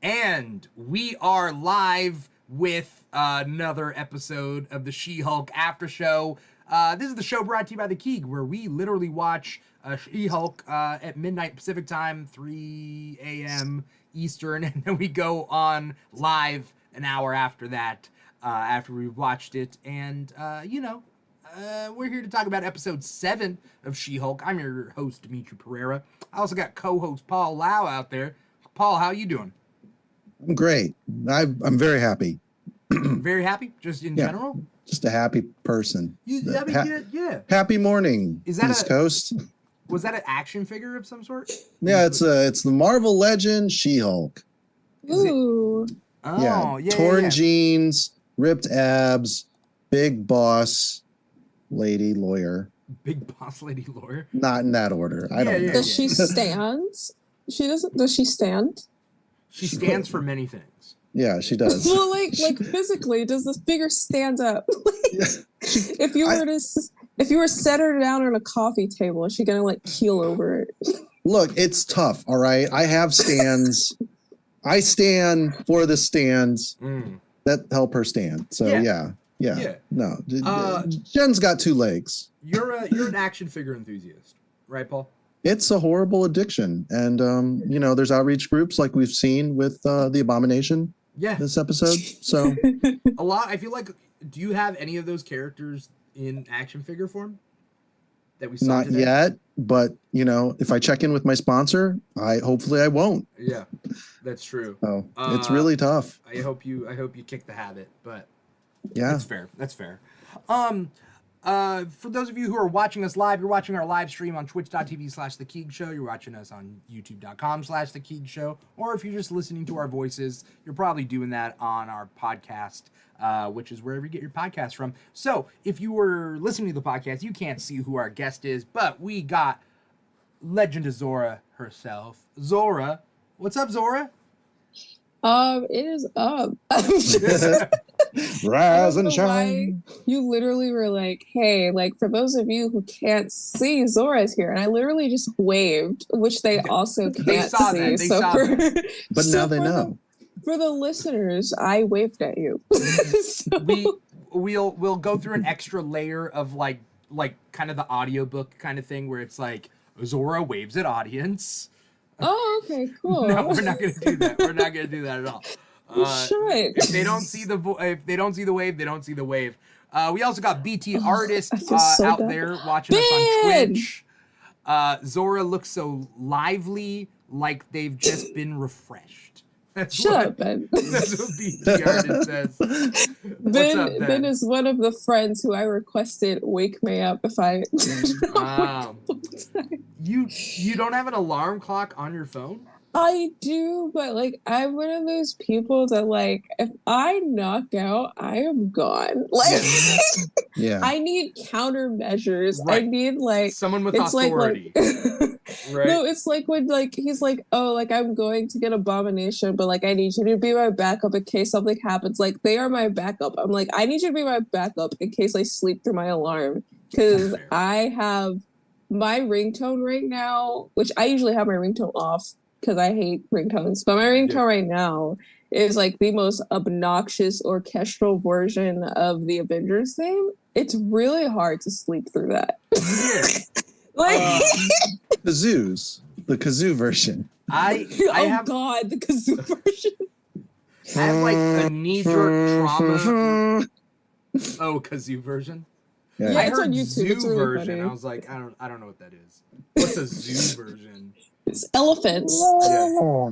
And we are live with another episode of the She-Hulk Aftershow. This is the show brought to you by The Keeg, where we literally watch She-Hulk at midnight Pacific time, 3 a.m. Eastern, and then we go on live an hour after that, after we've watched it. And, we're here to talk about episode 7 of She-Hulk. I'm your host, Dimitri Pereira. I also got co-host Paul Lau out there. Paul, how you doing? I'm great. I'm very happy. Very happy? Just in general? Just a happy person. Yeah. Happy morning, Is that East Coast. Was that an action figure of some sort? Yeah, it's the Marvel Legend She-Hulk. Ooh. Oh, yeah. Torn jeans, ripped abs, big boss lady lawyer. Big boss lady lawyer? Not in that order. I don't know. Does she stand? Does she stand? She stands for many things. Yeah, she does. Well, like physically, does this figure stand up? If you were to set her down on a coffee table, is she gonna keel over it? Look, it's tough. All right, I have stands. I stand for the stands that help her stand. So yeah. No, Jen's got 2 legs. You're an action figure enthusiast, right, Paul? It's a horrible addiction, and there's outreach groups like we've seen with the Abomination. Yeah, this episode. So a lot. I feel like. Do you have any of those characters in action figure form that we saw? Not today? yet, but if I check in with my sponsor, hopefully I won't. Yeah, that's true. So it's really tough. I hope you kick the habit, but yeah, that's fair. For those of you who are watching us live, you're watching our live stream on twitch.tv/The Keeg Show. You're watching us on youtube.com/The Keeg Show. Or if you're just listening to our voices, you're probably doing that on our podcast, which is wherever you get your podcast from. So if you were listening to the podcast, you can't see who our guest is, but we got Legend of Zora herself. Zora. What's up, Zora? It is up. Rise and shine. You literally were like, hey, for those of you who can't see, Zora's here. And I literally just waved, which they also can't see. But now they know. For the listeners, I waved at you. We'll go through an extra layer of kind of the audiobook kind of thing where it's like Zora waves at audience. Oh, okay, cool. No, we're not gonna do that. We're not gonna do that at all. If they don't see the wave, they don't see the wave. We also got BT artists out there watching us on Twitch. Zora looks so lively, like they've just been refreshed. That's what BT artist says. Ben is one of the friends who I requested wake me up if I. You don't have an alarm clock on your phone? I do, but I'm one of those people that if I knock out, I am gone. Yeah. I need countermeasures. Right. I need someone with authority. Right? No, it's when he's I'm going to get Abomination, but I need you to be my backup in case something happens. They are my backup. I'm I need you to be my backup in case I sleep through my alarm, because I have my ringtone right now, which I usually have my ringtone off because I hate ringtones, but my ringtone right now is the most obnoxious orchestral version of the Avengers theme. It's really hard to sleep through that. The kazoo version. The kazoo version. I have a knee-jerk trauma. Oh, kazoo version. Yeah, I it's heard on YouTube. zoo it's really version. funny. I was like, I don't know what that is. What's a zoo version? It's elephants. I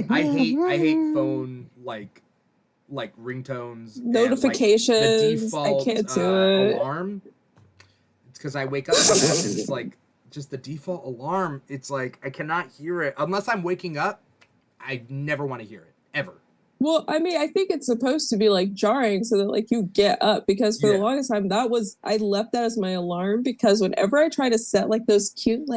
hate phone ringtones, notifications. And, the default, I can't do it. Alarm. It's because I wake up and it's just the default alarm. It's I cannot hear it unless I'm waking up. I never want to hear it ever. Well, I mean, I think it's supposed to be jarring so that you get up, because for the longest time I left that as my alarm, because whenever I try to set those cute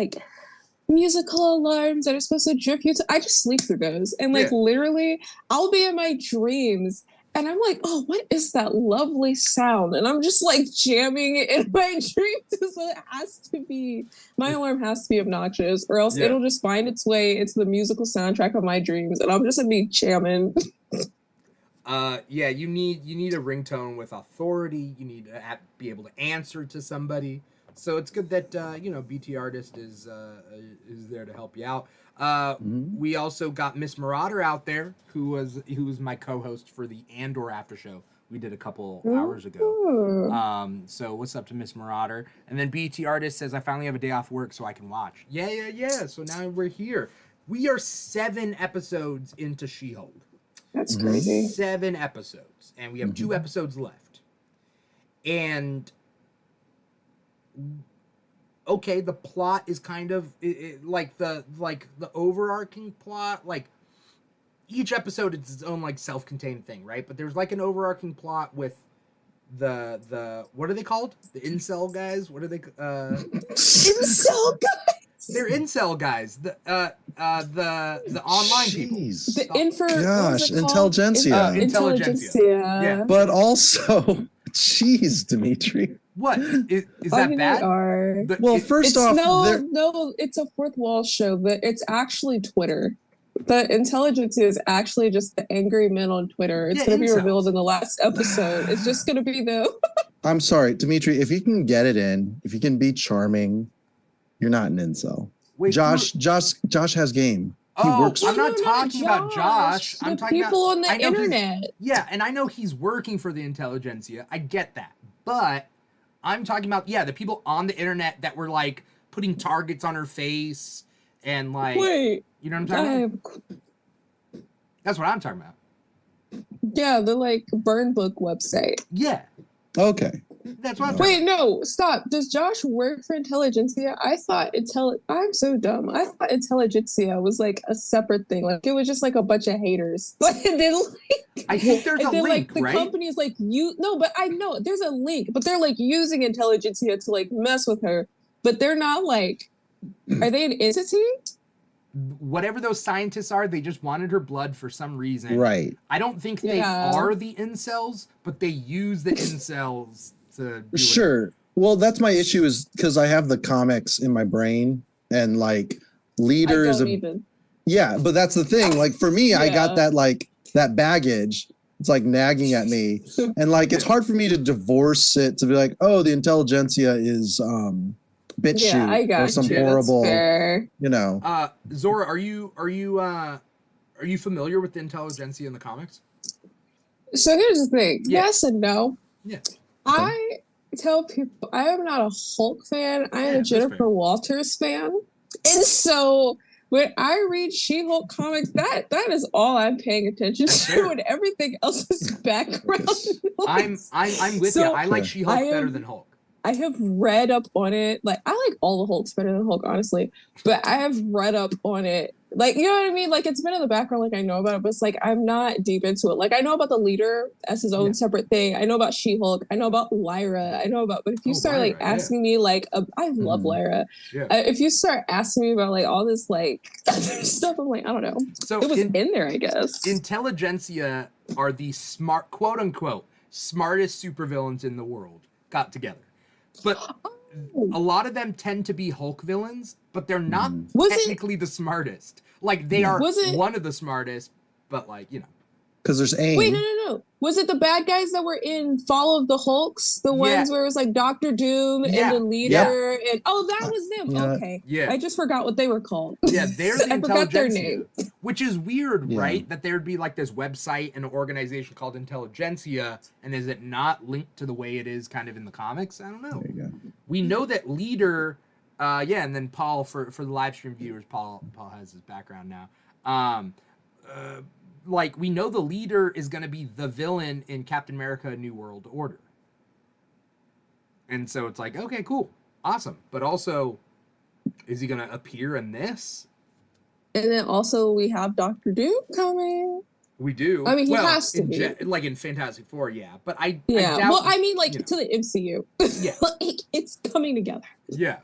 musical alarms that are supposed to drip you to, I just sleep through those, and literally I'll be in my dreams And I'm like, oh, what is that lovely sound? And I'm just like jamming it in my dreams. So it has to be, my alarm has to be obnoxious, or else it'll just find its way into the musical soundtrack of my dreams, and I'm just gonna be jamming. Yeah, you need a ringtone with authority. You need to be able to answer to somebody. So it's good that BT Artist is there to help you out. We also got Miss Marauder out there, who was my co-host for the Andor After Show we did a couple hours ago. So what's up to Miss Marauder? And then BT Artist says, I finally have a day off work so I can watch. Yeah. So now we're here. We are 7 episodes into She-Hulk. That's crazy. 7 episodes, and we have 2 episodes left. And okay, the plot is kind of like the overarching plot. Like each episode is its own like self-contained thing, right? But there's like an overarching plot with the what are they called? The incel guys? What are they? Incel guys. They're incel guys. The online people. Intelligentsia. Intelligentsia. Yeah. But also, jeez, Dimitri. What is that bad? First off, no, it's a fourth wall show. But it's actually Twitter. The Intelligentsia is actually just the angry men on Twitter. It's going to be revealed in the last episode. It's just going to be them. I'm sorry, Dimitri. If you can get it in, if you can be charming, you're not an incel. Wait, Josh has game. I'm not talking about Josh. I'm talking people about on the internet. Yeah, and I know he's working for the Intelligentsia. I get that. But I'm talking about, the people on the internet that were like putting targets on her face and like, you know what I'm talking about? That's what I'm talking about. Yeah, the like burn book website. Yeah. Okay. That's what I'm Wait, no, stop. Does Josh work for Intelligentsia? I thought I'm so dumb. I thought Intelligentsia was like a separate thing. Like it was just like a bunch of haters. And then I think there's a link, the right? company is like but I know there's a link, but they're like using Intelligentsia to like mess with her. But they're not like, are they an entity? Whatever those scientists are, they just wanted her blood for some reason. Right. I don't think they are the incels, but they use the incels to do Sure. Well, that's my issue is because I have the comics in my brain and like leader is yeah, but that's the thing. Like for me, I got that baggage. It's like nagging at me. And like it's hard for me to divorce it to be like, oh, the Intelligentsia is BitChute or some horrible, Zora, are you familiar with the Intelligentsia in the comics? So here's the thing. Yes and no. Yeah. I tell people I am not a Hulk fan. I am a Jennifer Walters fan. And so when I read She-Hulk comics, that is all I'm paying attention to, and everything else is background noise. I'm with you. I like She-Hulk better than Hulk. I have read up on it. Like, I like all the Hulks better than Hulk, honestly. But I have read up on it. Like, you know what I mean? Like, it's been in the background, like, I know about it, but it's like, I'm not deep into it. Like, I know about the leader as his own separate thing. I know about She-Hulk. I know about Lyra. But if you start, Lyra, like, asking me, like, I love Lyra. Yeah. If you start asking me about, like, all this, like, other stuff, I'm like, I don't know. So it was in there, I guess. Intelligentsia are the smart, quote-unquote, smartest supervillains in the world got together. But a lot of them tend to be Hulk villains, but they're not technically the smartest. Like, they are one of the smartest, but, like, Because there's AIM. Wait, no. Was it the bad guys that were in Fall of the Hulks? The ones where it was, like, Dr. Doom and the leader? And that was them. Okay. Yeah. I just forgot what they were called. Yeah, they're the I forgot their name. Which is weird, right? That there would be, like, this website and an organization called Intelligentsia, and is it not linked to the way it is kind of in the comics? I don't know. There you go. We know that leader... and then Paul, for the live stream viewers, Paul has his background now. Like, we know the leader is going to be the villain in Captain America New World Order. And so it's like, okay, cool. Awesome. But also, is he going to appear in this? And then also we have Dr. Doom coming. We do. I mean, he has to be. Like in Fantastic Four, yeah. But I to the MCU. Yeah. Like, it's coming together. Yeah.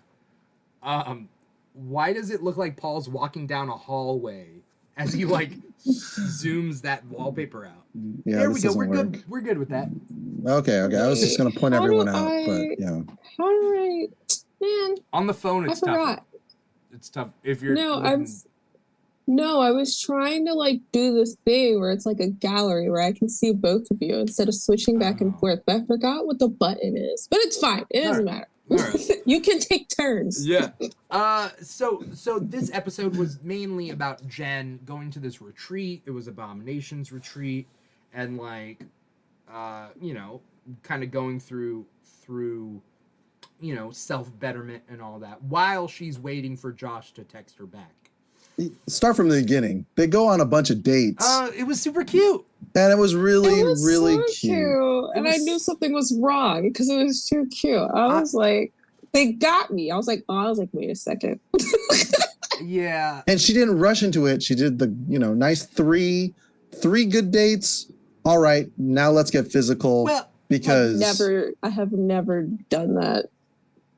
Why does it look like Paul's walking down a hallway as he like zooms that wallpaper out. Yeah, there we go. We're good. We're good with that. Okay. I was just gonna point everyone out, but yeah. How do I? Man, on the phone, it's tough. It's tough if you're. No, I was trying to like do this thing where it's like a gallery where I can see both of you instead of switching back and forth. But I forgot what the button is. But it's fine. It doesn't matter. Right. You can take turns. Yeah. So this episode was mainly about Jen going to this retreat. It was Abomination's retreat, and like, you know, kind of going through, you know, self-betterment and all that while she's waiting for Josh to text her back. Start from the beginning. They go on a bunch of dates. It was super cute. And it was really so cute. And I knew something was wrong because it was too cute. I was like, they got me. I was like, wait a second. Yeah. And she didn't rush into it. She did the, you know, nice three good dates. All right, now let's get physical. Well, because I have never done that.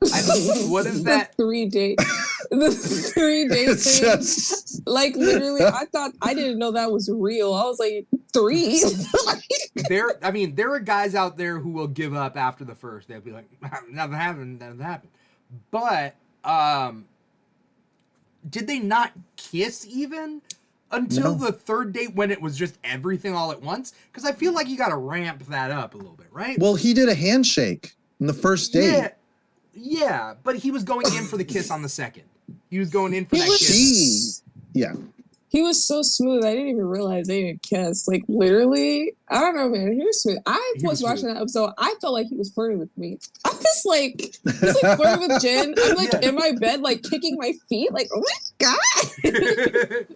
What is that? 3 dates. The 3 dates thing. Just... Like literally, I didn't know that was real. I was like, 3. There are guys out there who will give up after the first. They'll be like, nothing happened. But did they not kiss even until the third date when it was just everything all at once? Because I feel like you got to ramp that up a little bit, right? Well, he did a handshake in the first date. Yeah, but he was going in for the kiss on the second. He was going in for that kiss. Yeah. He was so smooth. I didn't even realize they didn't kiss. Like, literally, I don't know, man. He was smooth. I was watching that episode. I felt like he was flirting with me. I was like, he's like flirting with Jen. I'm like in my bed, like kicking my feet. Like, oh my God.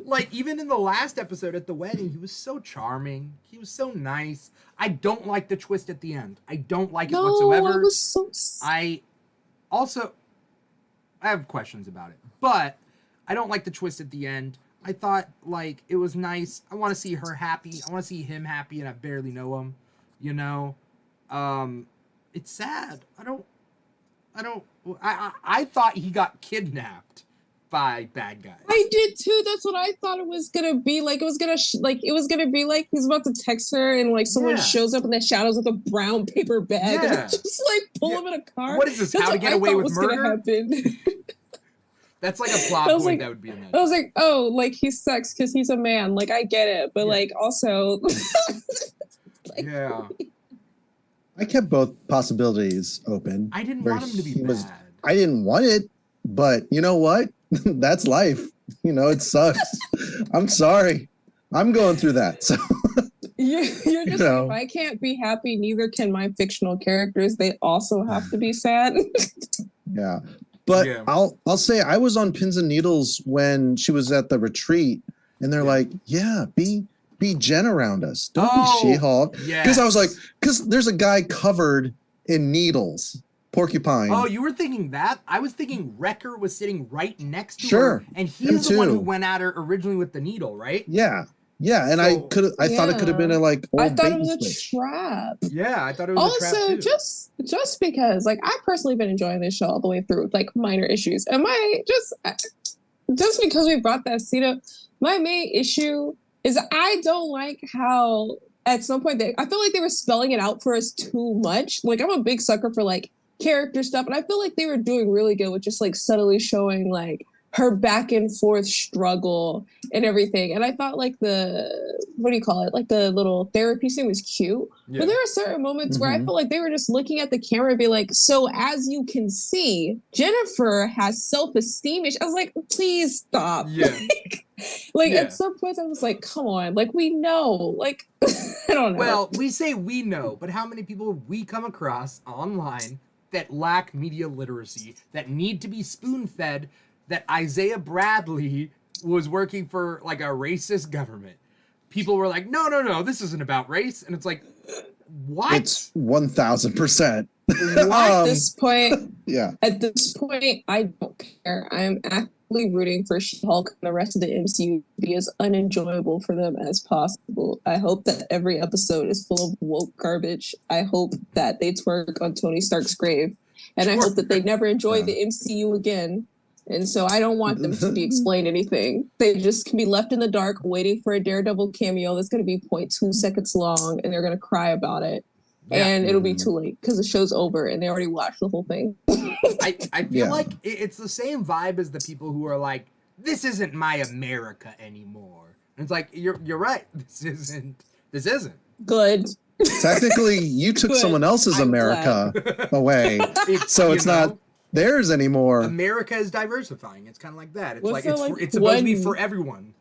Like, even in the last episode at the wedding, he was so charming. He was so nice. I don't like the twist at the end. I don't like it whatsoever. It was so... I have questions about it, but I don't like the twist at the end. I thought, like, it was nice. I want to see her happy. I want to see him happy, and I barely know him, you know? It's sad. I thought he got kidnapped by bad guys. I did too. That's what I thought it was gonna be. Like, it was gonna be like he's about to text her, and like someone shows up in the shadows with a brown paper bag, and just like pull him in a car. What is this? How to Get Away with Murder? That's like a plot point that would be in that. I was like, oh, like he sucks because he's a man. Like, I get it, but like also, I kept both possibilities open. I didn't want him to be bad. I didn't want it, but you know what? That's life. You know, it sucks. I'm sorry. I'm going through that. So you're just like, if I can't be happy, neither can my fictional characters. They also have to be sad. Yeah. But I'll say I was on pins and needles when she was at the retreat, and they're like, be Jen around us. Don't be She-Hulk. Because I was like, because there's a guy covered in needles. Porcupine. Oh, you were thinking that? I was thinking Wrecker was sitting right next to her. And he's the one who went at her originally with the needle, right? Yeah. Yeah, and I thought it could have been a like old I thought it was a trap. Yeah, I thought it was a trap too. just because like I've personally been enjoying this show all the way through with like minor issues. And my just because we brought that scene up, my main issue is I don't like how at some point I feel like they were spelling it out for us too much. Like, I'm a big sucker for like character stuff, and I feel like they were doing really good with just like subtly showing like her back and forth struggle and everything. And I thought like like the little therapy scene was cute. But there are certain moments where I feel like they were just looking at the camera and be like, so as you can see, Jennifer has self-esteem issues. I was like, please stop. At some point I was like, come on, like we know. Like I don't know. Well, we say we know, but how many people have we come across online that lack media literacy, that need to be spoon-fed, that Isaiah Bradley was working for like a racist government? People were like, no, this isn't about race. And it's like, what? It's 1000%. At this point, I don't care. I'm actively rooting for She-Hulk and the rest of the MCU to be as unenjoyable for them as possible. I hope that every episode is full of woke garbage. I hope that they twerk on Tony Stark's grave. And I hope that they never enjoy the MCU again. And so I don't want them to be explained anything. They just can be left in the dark waiting for a Daredevil cameo that's going to be 0.2 seconds long, and they're going to cry about it. Yeah. And it'll be too late because the show's over and they already watched the whole thing. I feel like it's the same vibe as the people who are like, this isn't my America anymore. And it's like, you're right. This isn't. Good. Technically, you took someone else's America away. So it's not theirs anymore. America is diversifying. It's kind of like that. It's supposed to be for everyone.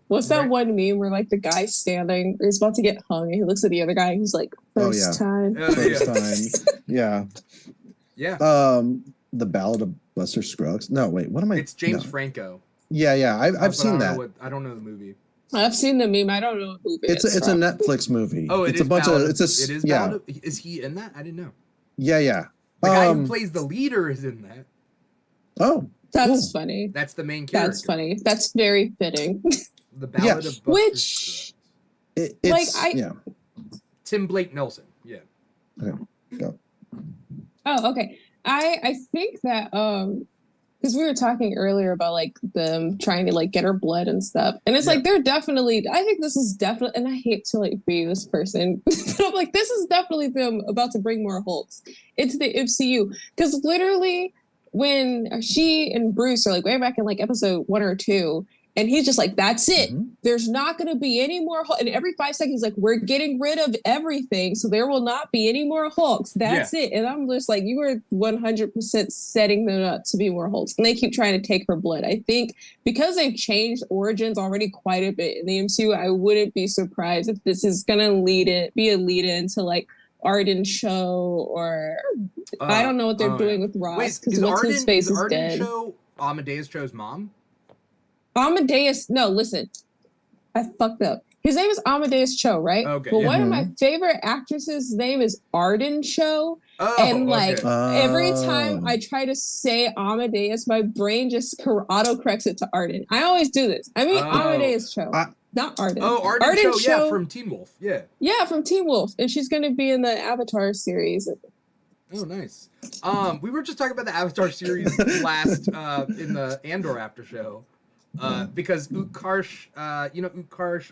What's that one meme where like the guy's standing, he's about to get hung, and he looks at the other guy and he's like, first time. First time. Yeah. Yeah. The Ballad of Buster Scruggs. No, wait, what am I? It's James Franco. Yeah. I've seen that. I don't know the movie. I've seen the meme. I don't know who it is. It's a Netflix movie. Oh, it's a bunch of. It is. Yeah. Is he in that? I didn't know. Yeah. The guy who plays the leader is in that. Oh, that's funny. That's the main character. That's funny. That's very fitting. The Ballad of Buster Scruggs. Tim Blake Nelson. Yeah. Okay. Go. Oh, okay. I think that because we were talking earlier about like them trying to like get her blood and stuff, and it's like they're definitely. I think this is definitely, and I hate to like be this person, but I'm like, this is definitely them about to bring more Hulks into the MCU, because literally when she and Bruce are like way back in like episode 1 or 2. And he's just like, that's it. Mm-hmm. There's not going to be any more Hulk. And every 5 seconds, like, we're getting rid of everything. So there will not be any more Hulks. That's it. And I'm just like, you were 100% setting them up to be more Hulks. And they keep trying to take her blood. I think because they've changed origins already quite a bit in the MCU, I wouldn't be surprised if this is going to be a lead in to like Arden Show or I don't know what they're doing with Ross. Because what's his face is dead. Show Amadeus Cho's mom? Amadeus, no, listen, I fucked up. His name is Amadeus Cho, right? Okay. But one of my favorite actresses' name is Arden Cho. And like every time I try to say Amadeus, my brain just autocorrects it to Arden. I always do this. I mean Amadeus Cho, not Arden. Oh, Arden Cho, yeah, from Teen Wolf. Yeah. Yeah, from Teen Wolf. And she's going to be in the Avatar series. Oh, nice. We were just talking about the Avatar series last in the Andor after show. Because Utkarsh, Utkarsh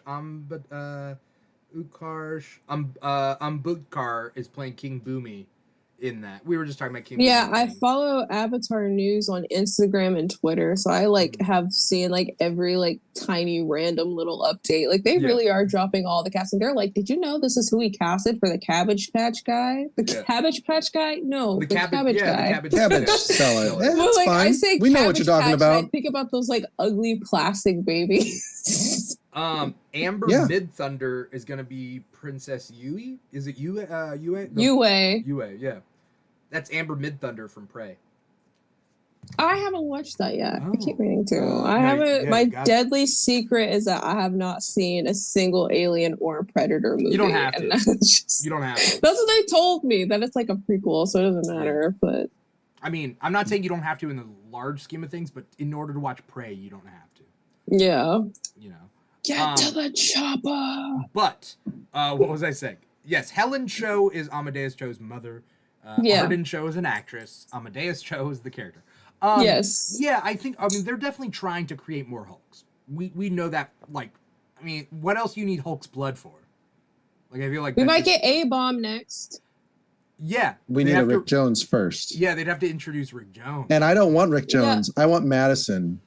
Ambudkar is playing King Boomy in that. We were just talking about King Boomy. Yeah, I follow Avatar News on Instagram and Twitter, so I like have seen like every like tiny random little update. Like they really are dropping all the casting. They're like, did you know this is who we casted for the Cabbage Patch guy? The Cabbage Patch guy? No, the Cabbage guy. The cabbage seller. That's like, fine. I say we know what you're talking about. I think about those like ugly plastic babies. Amber Mid-Thunder is going to be Princess Yue. Is it Yue? Yue. Yue, yeah. That's Amber Mid-Thunder from Prey. I haven't watched that yet. I keep meaning to. I haven't. My deadly secret is that I have not seen a single Alien or Predator movie. You don't have to. You don't have to. That's what they told me. That it's like a prequel, so it doesn't matter. But I mean, I'm not saying you don't have to in the large scheme of things, but in order to watch Prey, you don't have to. Yeah. You know. Get to the chopper. But what was I saying? Yes, Helen Cho is Amadeus Cho's mother. Arden Cho is an actress. Amadeus Cho is the character. Yes. Yeah, I mean, they're definitely trying to create more Hulks. We know that, like, I mean, what else do you need Hulk's blood for? Like, I feel like... We might get A-Bomb next. Yeah. We need a Rick Jones first. Yeah, they'd have to introduce Rick Jones. And I don't want Rick Jones. I want Madison.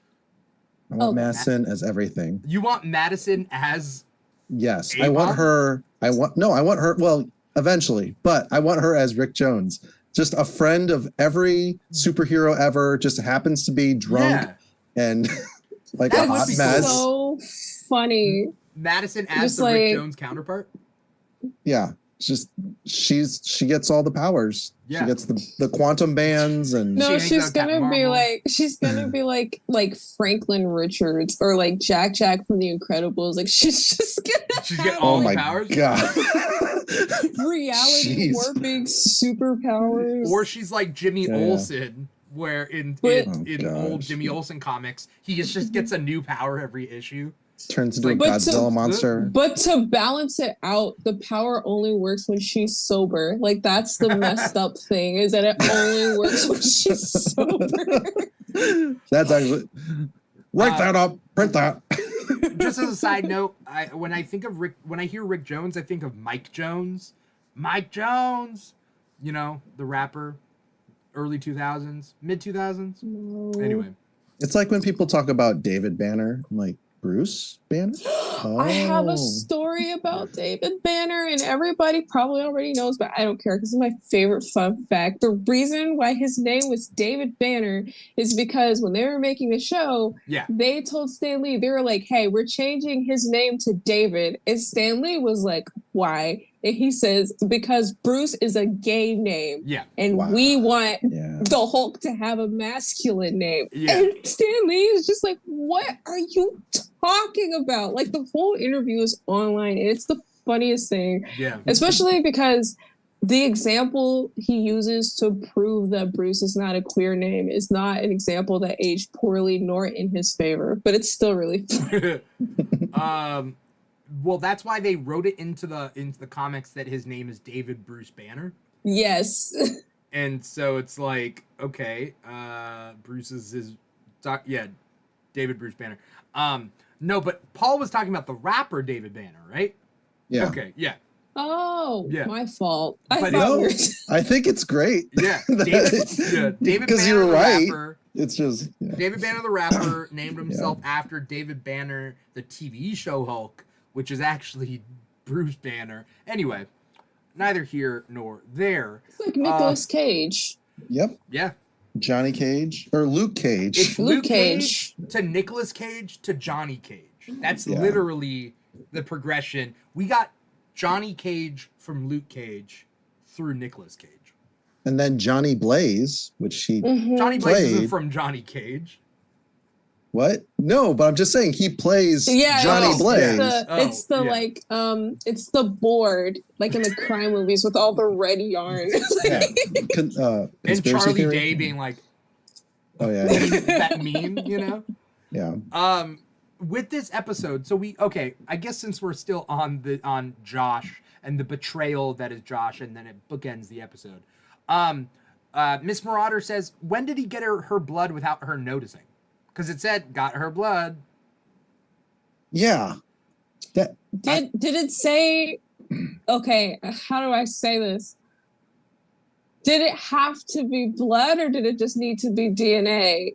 I want Madison as everything. You want Madison as... Yes. A-Bomb? I want her... I want her... Well, eventually. But I want her as Rick Jones. Just a friend of every superhero ever. Just happens to be drunk and like a hot mess. So funny. Madison as the Rick Jones counterpart? Yeah. Just she gets all the powers. Yeah. She gets the quantum bands and she's gonna be like Franklin Richards or like Jack from The Incredibles. Like she's just gonna get all the powers. God. Reality warping superpowers. Or she's like Jimmy Olsen, where in old Jimmy Olsen comics, he just gets a new power every issue. Turns into a Godzilla monster. But to balance it out, the power only works when she's sober. Like that's the messed up thing, is that it only works when she's sober. That's actually write that up, print that. Just as a side note, when I hear Rick Jones, I think of Mike Jones. Mike Jones, you know, the rapper, early 2000s, mid 2000s. No. Anyway, it's like when people talk about David Banner, I'm like, Bruce Banner? Oh. I have a story about David Banner, and everybody probably already knows, but I don't care because it's my favorite fun fact. The reason why his name was David Banner is because when they were making the show, they told Stan Lee, they were like, hey, we're changing his name to David. And Stan Lee was like, why? And he says, because Bruce is a gay name. Yeah. And we want the Hulk to have a masculine name. Yeah. And Stan Lee is just like, what are you talking about? Like, the whole interview is online, and it's the funniest thing. Yeah. Especially because the example he uses to prove that Bruce is not a queer name is not an example that aged poorly nor in his favor, but it's still really funny. Well, that's why they wrote it into the comics that his name is David Bruce Banner. Yes. And so it's like, okay, Bruce is his David Bruce Banner. No, but Paul was talking about the rapper David Banner, right? Yeah. Okay, yeah. Oh, my fault. I think it's great. Yeah, David because Banner, you're right. Rapper, it's just David Banner the rapper named himself after David Banner, the TV show Hulk, which is actually Bruce Banner. Anyway, neither here nor there. It's like Nicolas Cage. Yep. Yeah. Johnny Cage or Luke Cage. It's Luke Cage to Nicolas Cage to Johnny Cage. That's literally the progression. We got Johnny Cage from Luke Cage through Nicolas Cage. And then Johnny Blaze, which he Johnny Blaze isn't from Johnny Cage. What? No, but I'm just saying he plays Johnny Blaze. It's the board, like in the crime movies with all the red yarn. And Charlie theory? Day being like, oh yeah, that meme, you know? Yeah. With this episode, I guess since we're still on Josh and the betrayal that is Josh, and then it bookends the episode. Miss Marauder says, when did he get her blood without her noticing? Because it said, got her blood. Yeah. Did it say, okay, how do I say this? Did it have to be blood or did it just need to be DNA?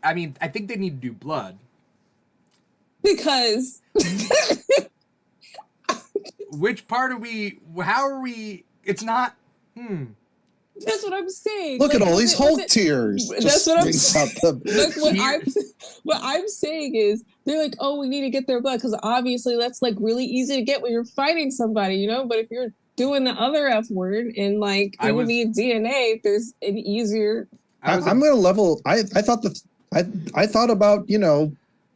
I think they need to do blood. Because. Which part how are we, it's not, That's what I'm saying. Look at all these Hulk tears. That's what I'm saying. What I'm saying is, they're like, oh, we need to get their blood because obviously that's like really easy to get when you're fighting somebody, you know. But if you're doing the other F word and like you need DNA, there's an easier. I'm gonna level. I thought about, you know,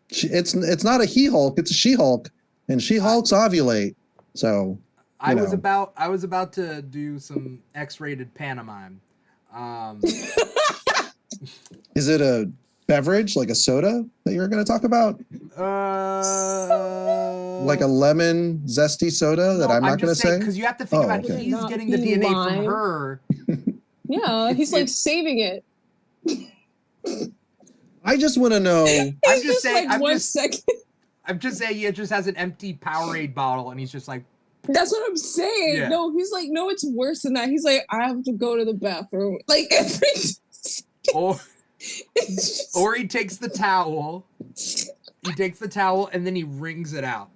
it's not a he Hulk, it's a she Hulk, and she Hulks ovulate. So. I was about to do some X-rated pantomime. Is it a beverage, like a soda that you're going to talk about? Like a lemon zesty soda that I'm not going to say? Because you have to think about he's getting the DNA from her. Yeah, he's like saving it. I just want to know. I'm just saying. Like one second. I'm just saying he just has an empty Powerade bottle and he's just like. That's what I'm saying. Yeah. No, he's like, no, it's worse than that. He's like, I have to go to the bathroom. Like every or he takes the towel. He takes the towel and then he wrings it out.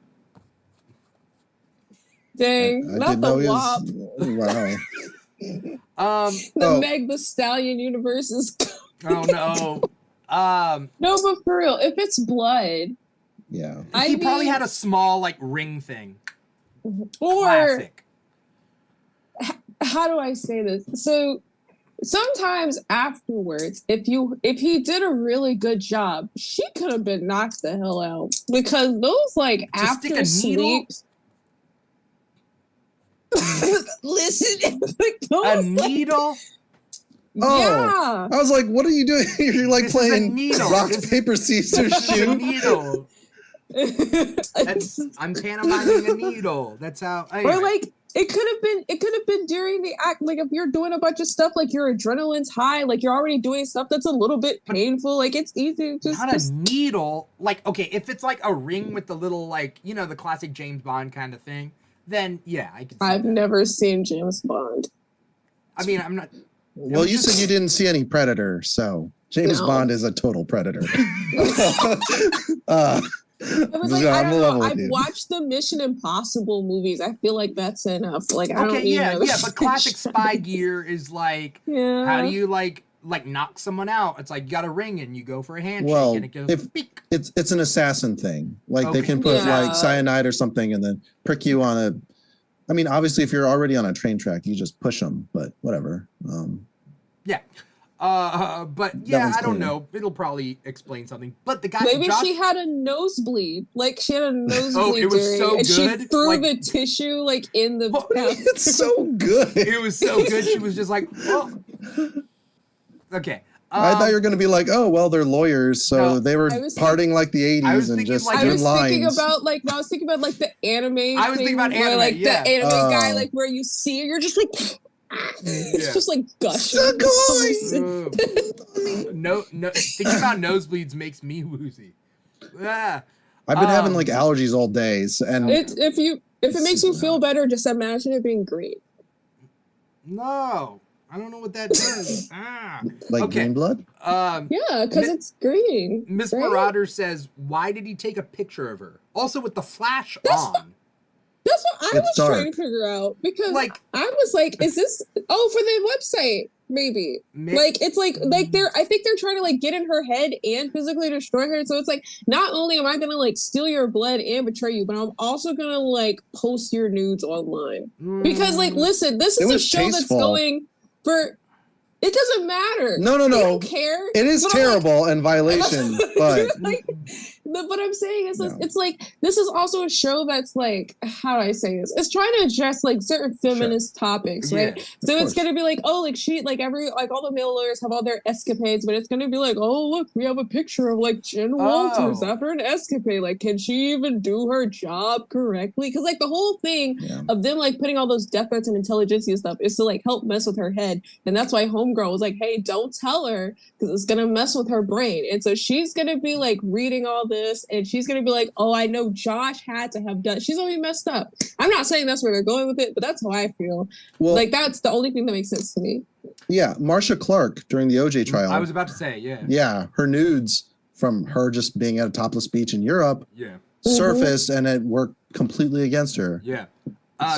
Dang, not the WAP. Wow. The Meg the Stallion universe is. Oh no. No, but for real, if it's blood. Yeah. He probably had a small like ring thing. Or classic. How do I say this? So sometimes afterwards, if he did a really good job, she could have been knocked the hell out because those like to after sleeps. Listen, a needle. Yeah. I was like, what are you doing? You're like this playing rock, paper, scissors, shoot. A needle. I'm pantomiming a needle. That's how. Anyway. Or like It could have been during the act. Like if you're doing a bunch of stuff, like your adrenaline's high, like you're already doing stuff that's a little bit painful. Like it's easy to not a needle. Like, okay, if it's like a ring with the little, like, you know, the classic James Bond kind of thing, then yeah, I can. I've never seen James Bond. I mean, I'm not. Well, you said you didn't see any Predator, so James Bond is a total predator. I was like, I don't know. I've watched the Mission Impossible movies. I feel like that's enough. Like, I don't need but classic spy gear is like, how do you like knock someone out? It's like you got a ring and you go for a handshake and it goes. It's an assassin thing. Like they can put like cyanide or something and then prick you on a. I mean, obviously, if you're already on a train track, you just push them. But whatever. Yeah. But yeah, I don't know. It'll probably explain something. But the guy, maybe she had a nosebleed. Like she had a nosebleed. It was so and good. She threw the tissue like in the. It's so good. It was so good. She was just like, oh. Okay. I thought you were going to be like, oh well, they're lawyers, so they were partying like the '80s and just doing lines. I was thinking about like the anime. I was thinking about anime, like the anime guy, like where you see it, you're just like. It's just like gushing. No, thinking about nosebleeds makes me woozy. I've been having like allergies all days, and if it makes you feel better, just imagine it being green. No, I don't know what that is. Like green blood? Yeah, because it's green. Miss Marauder says, "Why did he take a picture of her? Also with the flash on." That's what I was trying to figure out, because like I was like, is this for the website? Maybe. Like it's like I think they're trying to like get in her head and physically destroy her. So it's like, not only am I gonna like steal your blood and betray you, but I'm also gonna like post your nudes online. Because like, listen, this is a show that's going for. It doesn't matter. No. They don't care. It is terrible and violation, but what I'm saying is, it's like, this is also a show that's like, how do I say this? It's trying to address like certain feminist topics, right? Yeah, so it's gonna be like, oh, like she, like all the male lawyers have all their escapades, but it's gonna be like, oh, look, we have a picture of like Jen Walters after an escapade. Like, can she even do her job correctly? Because like the whole thing of them like putting all those death threats and intelligentsia stuff is to like help mess with her head, and that's why Homegirl was like, hey, don't tell her because it's gonna mess with her brain. And so she's gonna be like reading all this, and she's gonna be like, oh, I know Josh had to have done. She's gonna be messed up. I'm not saying that's where they're going with it, but that's how I feel. Well, like that's the only thing that makes sense to me. Yeah, Marcia Clark during the OJ trial. I was about to say, yeah, her nudes from her just being at a topless beach in Europe, surfaced, and it worked completely against her. Yeah.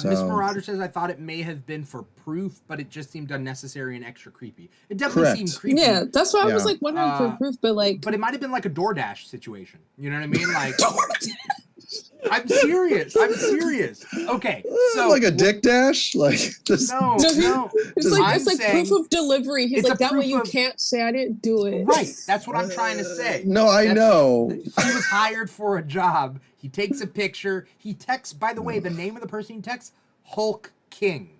Miss Marauder says, I thought it may have been for proof, but it just seemed unnecessary and extra creepy. It definitely seemed creepy. Yeah, that's why I was like wondering for proof, but like... But it might have been like a DoorDash situation. You know what I mean? Like... I'm serious. Okay, so... Like a dick dash? Like, just... No. It's like proof of delivery. He's like, that way you can't say I didn't do it. Right, that's what I'm trying to say. No, I know. He was hired for a job. He takes a picture. He texts, by the way, the name of the person he texts, Hulk King.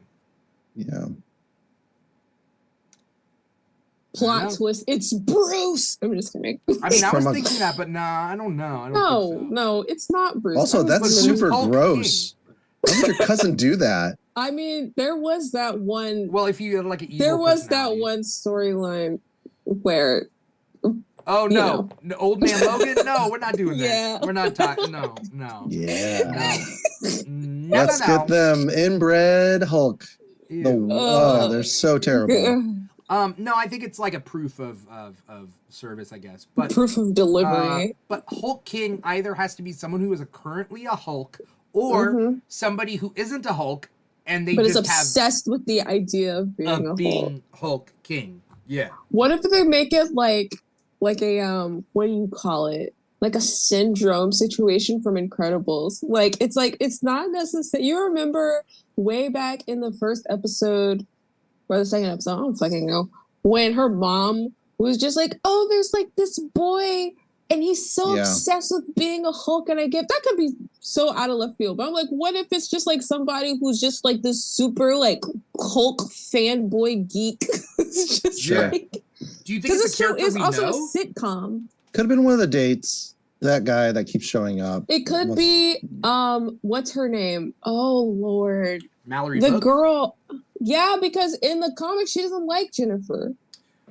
Yeah. Plot twist. It's Bruce. I'm just kidding. I mean, I was thinking that, but nah, I don't know. No, it's not Bruce. Also, that's super gross. Why would your cousin do that? I mean, there was that one. Well, if you had like an evil there was that one storyline where. Oh no, Old Man Logan. No, we're not doing that. Yeah. We're not talking. No. Yeah. No. Let's get them inbred Hulk. They're so terrible. No, I think it's like a proof of service, I guess. But proof of delivery. But Hulk King either has to be someone who is currently a Hulk, or somebody who isn't a Hulk, and they is obsessed with the idea of being Hulk King. Yeah. What if they make it like a what do you call it? Like a syndrome situation from Incredibles. Like it's not necessary. You remember way back in the first episode or the second episode, I don't fucking know, when her mom was just like, oh, there's like this boy and he's so obsessed with being a Hulk, and I get that could be so out of left field. But I'm like, what if it's just like somebody who's just like this super like Hulk fanboy geek? It's just like, do you think it's a character it's we also know? a sitcom? Could have been one of the dates. that guy that keeps showing up. It could be what's her name? Oh Lord. Mallory The Book? girl. Yeah, because in the comics she doesn't like Jennifer.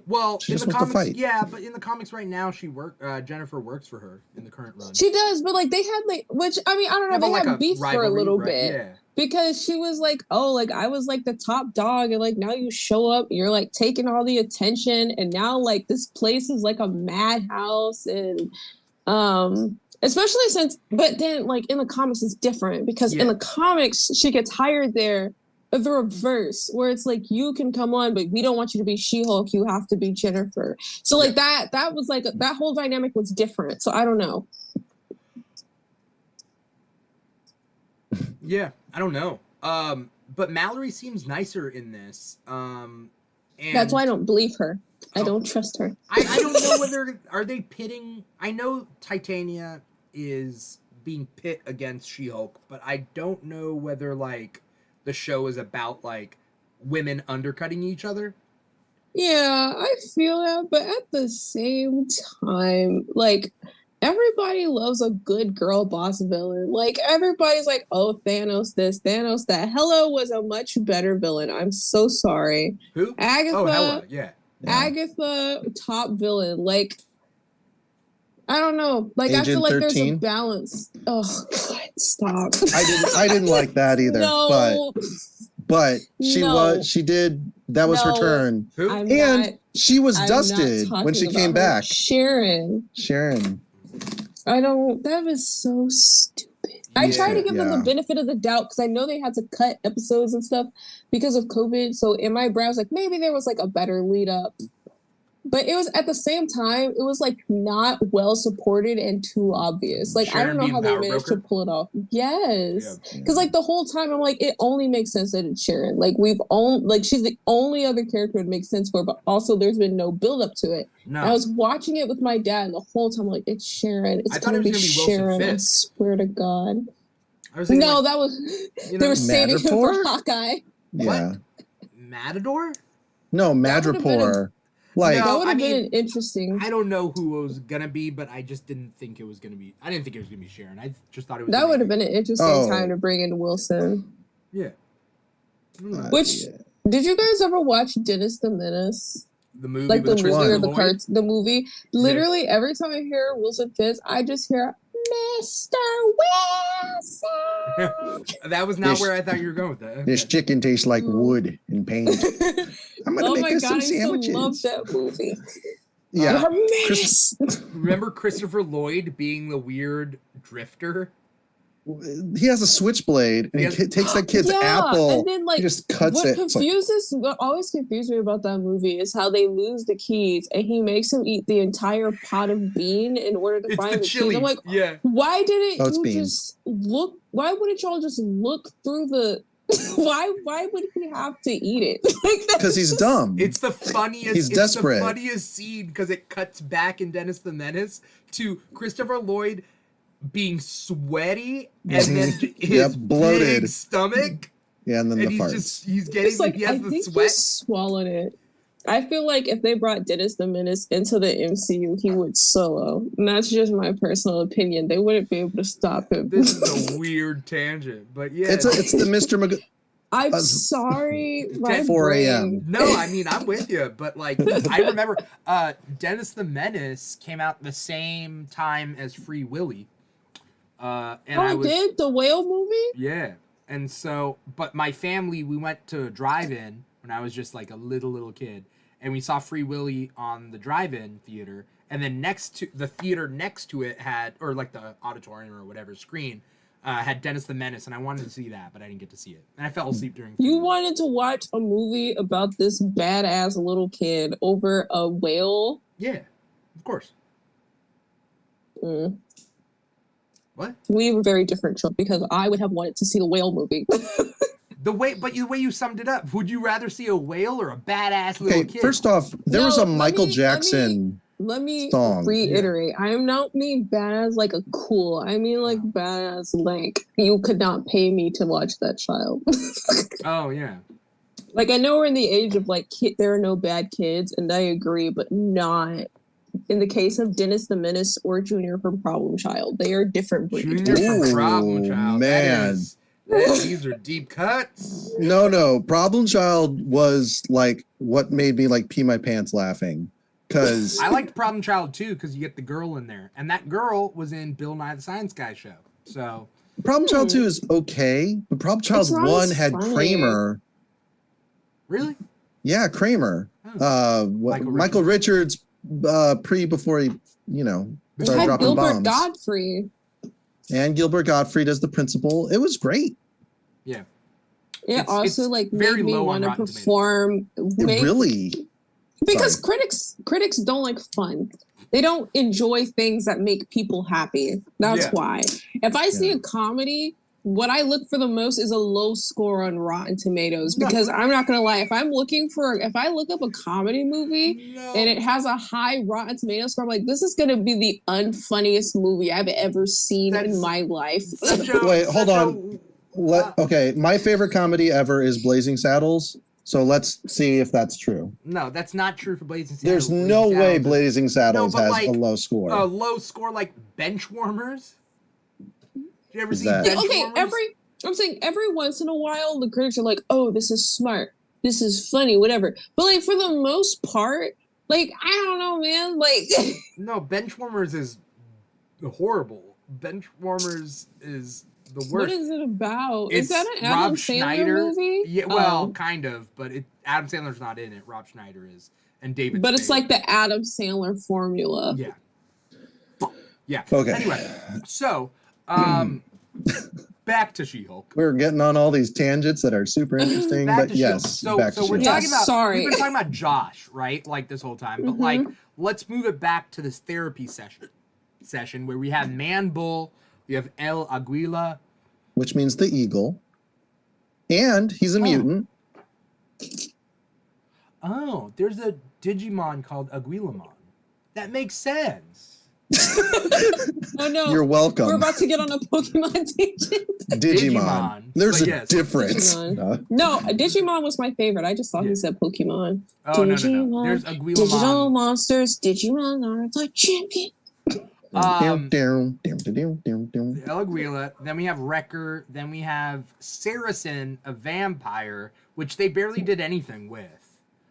Well, she in just the wants comics, to fight. yeah, but in the comics right now, Jennifer works for her in the current run. She does, but like they had like, which I mean, I don't know, they like had beef for a little right? bit. Yeah. Because she was like, oh, like I was like the top dog, and like now you show up, you're like taking all the attention, and now like this place is like a madhouse, and especially since, but then like in the comics it's different because in the comics she gets hired there. The reverse, where it's like you can come on, but we don't want you to be She-Hulk. You have to be Jennifer. So like that was like that whole dynamic was different. So I don't know. Yeah, I don't know. But Mallory seems nicer in this. And that's why I don't believe her. I don't trust her. I don't know whether are they pitting. I know Titania is being pit against She-Hulk, but I don't know whether like the show is about like women undercutting each other. Yeah, I feel that, but at the same time, like everybody loves a good girl boss villain. Like everybody's like, oh, Thanos this, Thanos that. Hela was a much better villain. I'm so sorry. Who? Agatha. Oh, Hela, yeah. Agatha, top villain. Like, I don't know. Like, Agent I feel like 13? there's a balance. Oh, God, stop. I didn't like that either. No. But she that was her turn. Who? She was dusted when she came back. Sharon. That was so stupid. I tried to give them the benefit of the doubt because I know they had to cut episodes and stuff because of COVID. So in my brain, I was like, maybe there was like a better lead up. But it was at the same time, it was like not well supported and too obvious. Like, Sharon, I don't know how they managed to pull it off. Yes. Because like the whole time I'm like, it only makes sense that it's Sharon. Like she's the only other character it makes sense for, but also there's been no build up to it. No. I was watching it with my dad and the whole time I'm like, it's Sharon. It's going to be Sharon. I swear to God. That was, they were saving him for Hawkeye. Yeah. What? Matador? No, Madripoor. Like, that would have been interesting. I don't know who it was gonna be, but I just didn't think it was gonna be. I didn't think it was gonna be Sharon. I just thought it was. That would have been an interesting time to bring in Wilson. Yeah. Did you guys ever watch Dennis the Menace? The movie, like the movie or the cards? The movie. Literally, every time I hear Wilson Fisk, I just hear Mr. Wilson. That was not where I thought you were going with that. This chicken tastes like wood and paint. I'm gonna make us some sandwiches. I love that movie. Yeah. Remember Christopher Lloyd being the weird drifter? He has a switchblade and he takes that kid's apple and then like he just cuts it. What always confused me about that movie is how they lose the keys and he makes him eat the entire pot of bean in order to find the keys. I'm like, why didn't you just look? Why wouldn't y'all just look through the? Why would he have to eat it? Because he's dumb. It's the funniest. He's desperate. The funniest scene because it cuts back in Dennis the Menace to Christopher Lloyd being sweaty and then his bloated big stomach. Yeah, and then the farts. He's getting like he has the sweat. He swallowed it. I feel like if they brought Dennis the Menace into the MCU, he would solo. And that's just my personal opinion. They wouldn't be able to stop him. This is a weird tangent, but yeah, it's the Mr. I'm sorry. 4 a.m. No, I mean I'm with you, but like I remember Dennis the Menace came out the same time as Free Willy. Did the whale movie? Yeah, and so, but my family, we went to a drive-in when I was just like a little kid, and we saw Free Willy on the drive-in theater, and then the theater next to it had, or like the auditorium or whatever screen, had Dennis the Menace, and I wanted to see that, but I didn't get to see it, and I fell asleep during. You wanted to watch a movie about this badass little kid over a whale? Yeah, of course. What? We were very different, because I would have wanted to see the whale movie. The way you summed it up, would you rather see a whale or a badass little kid? First off, there was a Michael Jackson let me song. Reiterate. Yeah. I am not mean badass like a cool. I mean like badass like you could not pay me to watch that child. Oh yeah. Like I know we're in the age of like there are no bad kids, and I agree, but not in the case of Dennis the Menace or Junior from Problem Child. They are different breeds. Junior from Problem Child. Man. These are deep cuts. No. Problem Child was like what made me like pee my pants laughing. Because I liked Problem Child too, because you get the girl in there. And that girl was in Bill Nye the Science Guy show. So Problem Child 2 is okay, but Problem Child 1 had funny. Kramer. Really? Yeah, Kramer. Michael Richards before he, started dropping Gilbert bombs. Godfrey. And Gilbert Godfrey does the principal. It was great. Yeah. It also like made me want to perform. Really? Because critics don't like fun. They don't enjoy things that make people happy. That's why. If I see a comedy, what I look for the most is a low score on Rotten Tomatoes. Because I'm not gonna lie, if I look up a comedy movie and it has a high Rotten Tomatoes score, I'm like, this is gonna be the unfunniest movie I've ever seen in my life. Wait, hold on. Okay, my favorite comedy ever is Blazing Saddles. So let's see if that's true. No, that's not true for Blazing Saddles. There's no way Blazing Saddles has a low score. A low score like Benchwarmers? Did you ever see Benchwarmers? I'm saying every once in a while the critics are like, oh, this is smart. This is funny, whatever. But like for the most part, like, I don't know, man. Like no, Benchwarmers is horrible. Benchwarmers is the worst. What is it about? Is that an Adam Sandler movie? Yeah, well, kind of, but Adam Sandler's not in it. Rob Schneider is, and David. But it's like the Adam Sandler formula. Yeah. Yeah. Okay. Anyway, so back to She-Hulk. We're getting on all these tangents that are super interesting, but yes. So we're talking about. We've been talking about Josh, right? Like this whole time, but like, let's move it back to this therapy session where we have Man Bull. We have El Aguila. Which means the eagle. And he's a mutant. Oh, there's a Digimon called Aguilamon. That makes sense. Oh, no. You're welcome. We're about to get on a Pokemon tangent. Digimon. There's a difference. No, Digimon was my favorite. I just thought he said Pokemon. Oh, Digimon, no. There's Aguilamon. Digital monsters. Digimon are the champion. El Aguila, then we have Wrecker, then we have Saracen, a vampire, which they barely did anything with.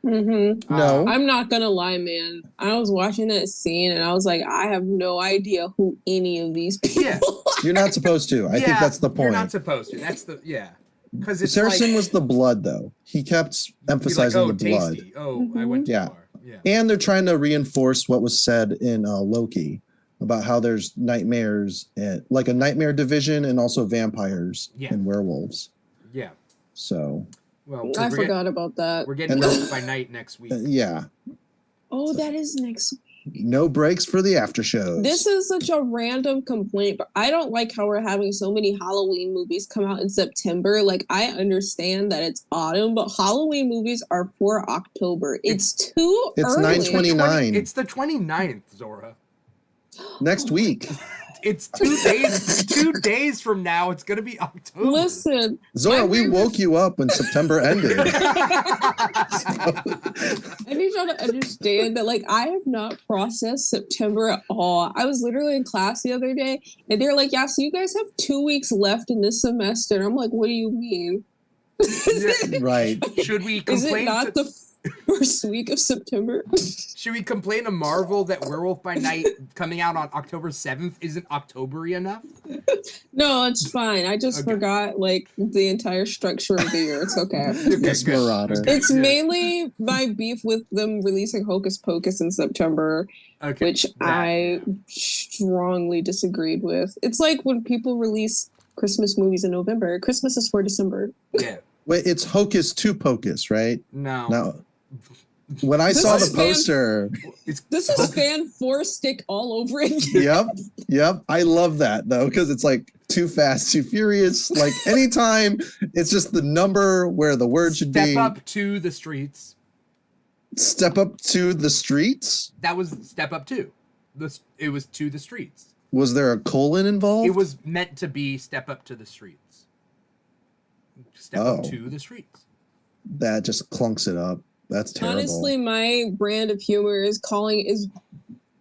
No. I'm not gonna lie, man. I was watching that scene and I was like, I have no idea who any of these people are. You're not supposed to. I think that's the point. You're not supposed to. That's because it's Saracen was the blood, though. He kept emphasizing the blood. Tasty. Oh, I went too far. Yeah. And they're trying to reinforce what was said in Loki about how there's nightmares, like a nightmare division, and also vampires and werewolves. Yeah. So. Well, I forgot about that. We're getting Werewolf by Night next week. Yeah. Oh, that is next week. No breaks for the after shows. This is such a random complaint, but I don't like how we're having so many Halloween movies come out in September. Like, I understand that it's autumn, but Halloween movies are for October. It's too early. It's 9/29. It's the 29th, Zora. Next week. It's 2 days. 2 days from now, it's gonna be October. Listen, Zora, we woke you up when September ended. I need y'all to understand that, like, I have not processed September at all. I was literally in class the other day, and they're like, "Yeah, so you guys have 2 weeks left in this semester." And I'm like, "What do you mean?" Right? Should we complain? Is it not the first week of September? Should we complain to Marvel that Werewolf by Night coming out on October 7th isn't October-y enough? No, it's fine. I just forgot like the entire structure of the year. It's okay. It's mainly my beef with them releasing Hocus Pocus in September, which I strongly disagreed with. It's like when people release Christmas movies in November. Christmas is for December. Yeah. Wait, it's Hocus to Pocus, right? No. When I saw the poster, this is fan 4 stick all over again. Yep. I love that though, because it's like Too Fast, Too Furious. Like anytime, it's just the number where the word should be. Step up to the streets. Step up to the streets. That was Step Up 2. It was to the streets. Was there a colon involved? It was meant to be Step Up to the Streets. Step up to the streets. That just clunks it up. That's terrible. Honestly, my brand of humor is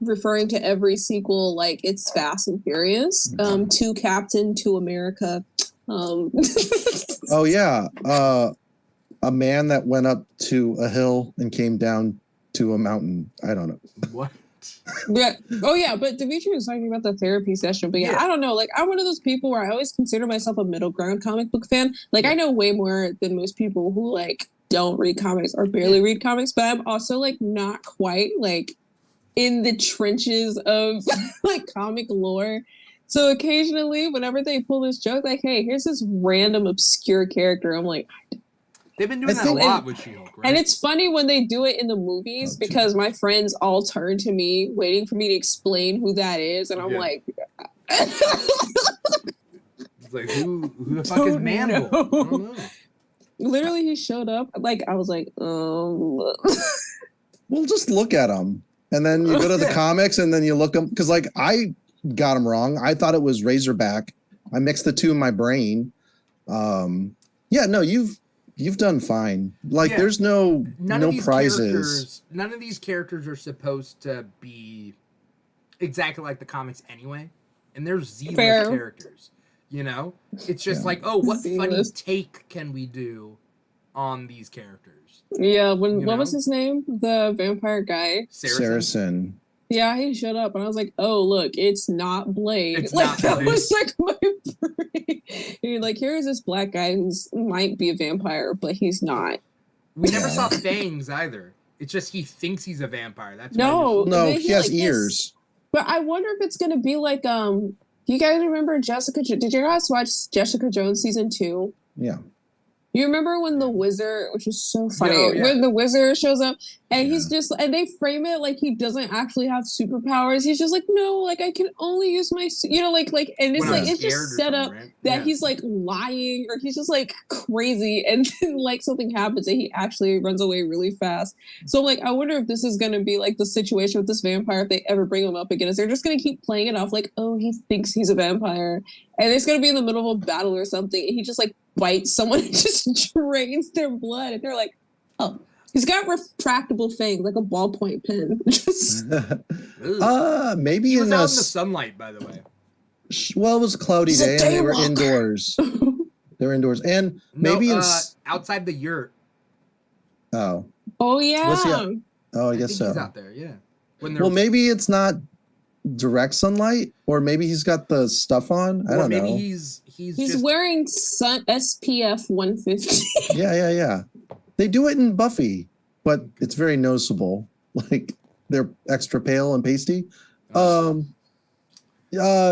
referring to every sequel like it's Fast and Furious. To Captain, to America. Oh yeah, a man that went up to a hill and came down to a mountain. I don't know. What? Yeah. Oh yeah, but Dimitri was talking about the therapy session. But yeah, I don't know. Like, I'm one of those people where I always consider myself a middle ground comic book fan. Like, I know way more than most people who like don't read comics or barely read comics. But I'm also like not quite like in the trenches of like comic lore. So occasionally, whenever they pull this joke, like, hey, here's this random obscure character, I'm like, they've been doing that a lot with She-Hulk, right? And it's funny when they do it in the movies because my friends all turn to me, waiting for me to explain who that is, and I'm like, it's like who the fuck is Mamble? I don't know. Literally, he showed up. Like, I was like, Well, just look at him, and then you go to the comics, and then you look them because, like, I got him wrong. I thought it was Razorback. I mixed the two in my brain. No, you've done fine. Like, there's no prizes. None of these characters are supposed to be exactly like the comics anyway, and they're Z-list characters. You know, it's just like, oh, what funny take can we do on these characters? Yeah, what was his name? The vampire guy, Saracen. Yeah, he showed up, and I was like, "Oh, look, it's not Blade." It's like, not Blade. That was like my brain. You're like, here is this black guy who might be a vampire, but he's not. We never saw fangs either. It's just he thinks he's a vampire. That's no, he has ears. But I wonder if it's gonna be like, do you guys remember Jessica? Did you guys watch Jessica Jones season 2? Yeah. You remember when the wizard, which is so funny, when the wizard shows up and he's just, and they frame it like he doesn't actually have superpowers. He's just like, no, like I can only use my, and it's like, it's just set up that he's like lying or he's just like crazy. And then like something happens and he actually runs away really fast. So like, I wonder if this is going to be like the situation with this vampire, if they ever bring him up again, is they're just going to keep playing it off like, oh, he thinks he's a vampire. And it's going to be in the middle of a battle or something. And he just like bites someone and just drains their blood. And they're like, oh, he's got retractable fangs, like a ballpoint pen. Maybe he was out in the sunlight, by the way. Well, it was a cloudy day and they were indoors. They were indoors. And maybe outside the yurt. Oh. Oh, yeah. I guess so. He's out there, yeah. Well, maybe it's not direct sunlight, or maybe he's got the stuff on. I don't know. Maybe he's just wearing SPF 150. Yeah. They do it in Buffy, but it's very noticeable. Like they're extra pale and pasty.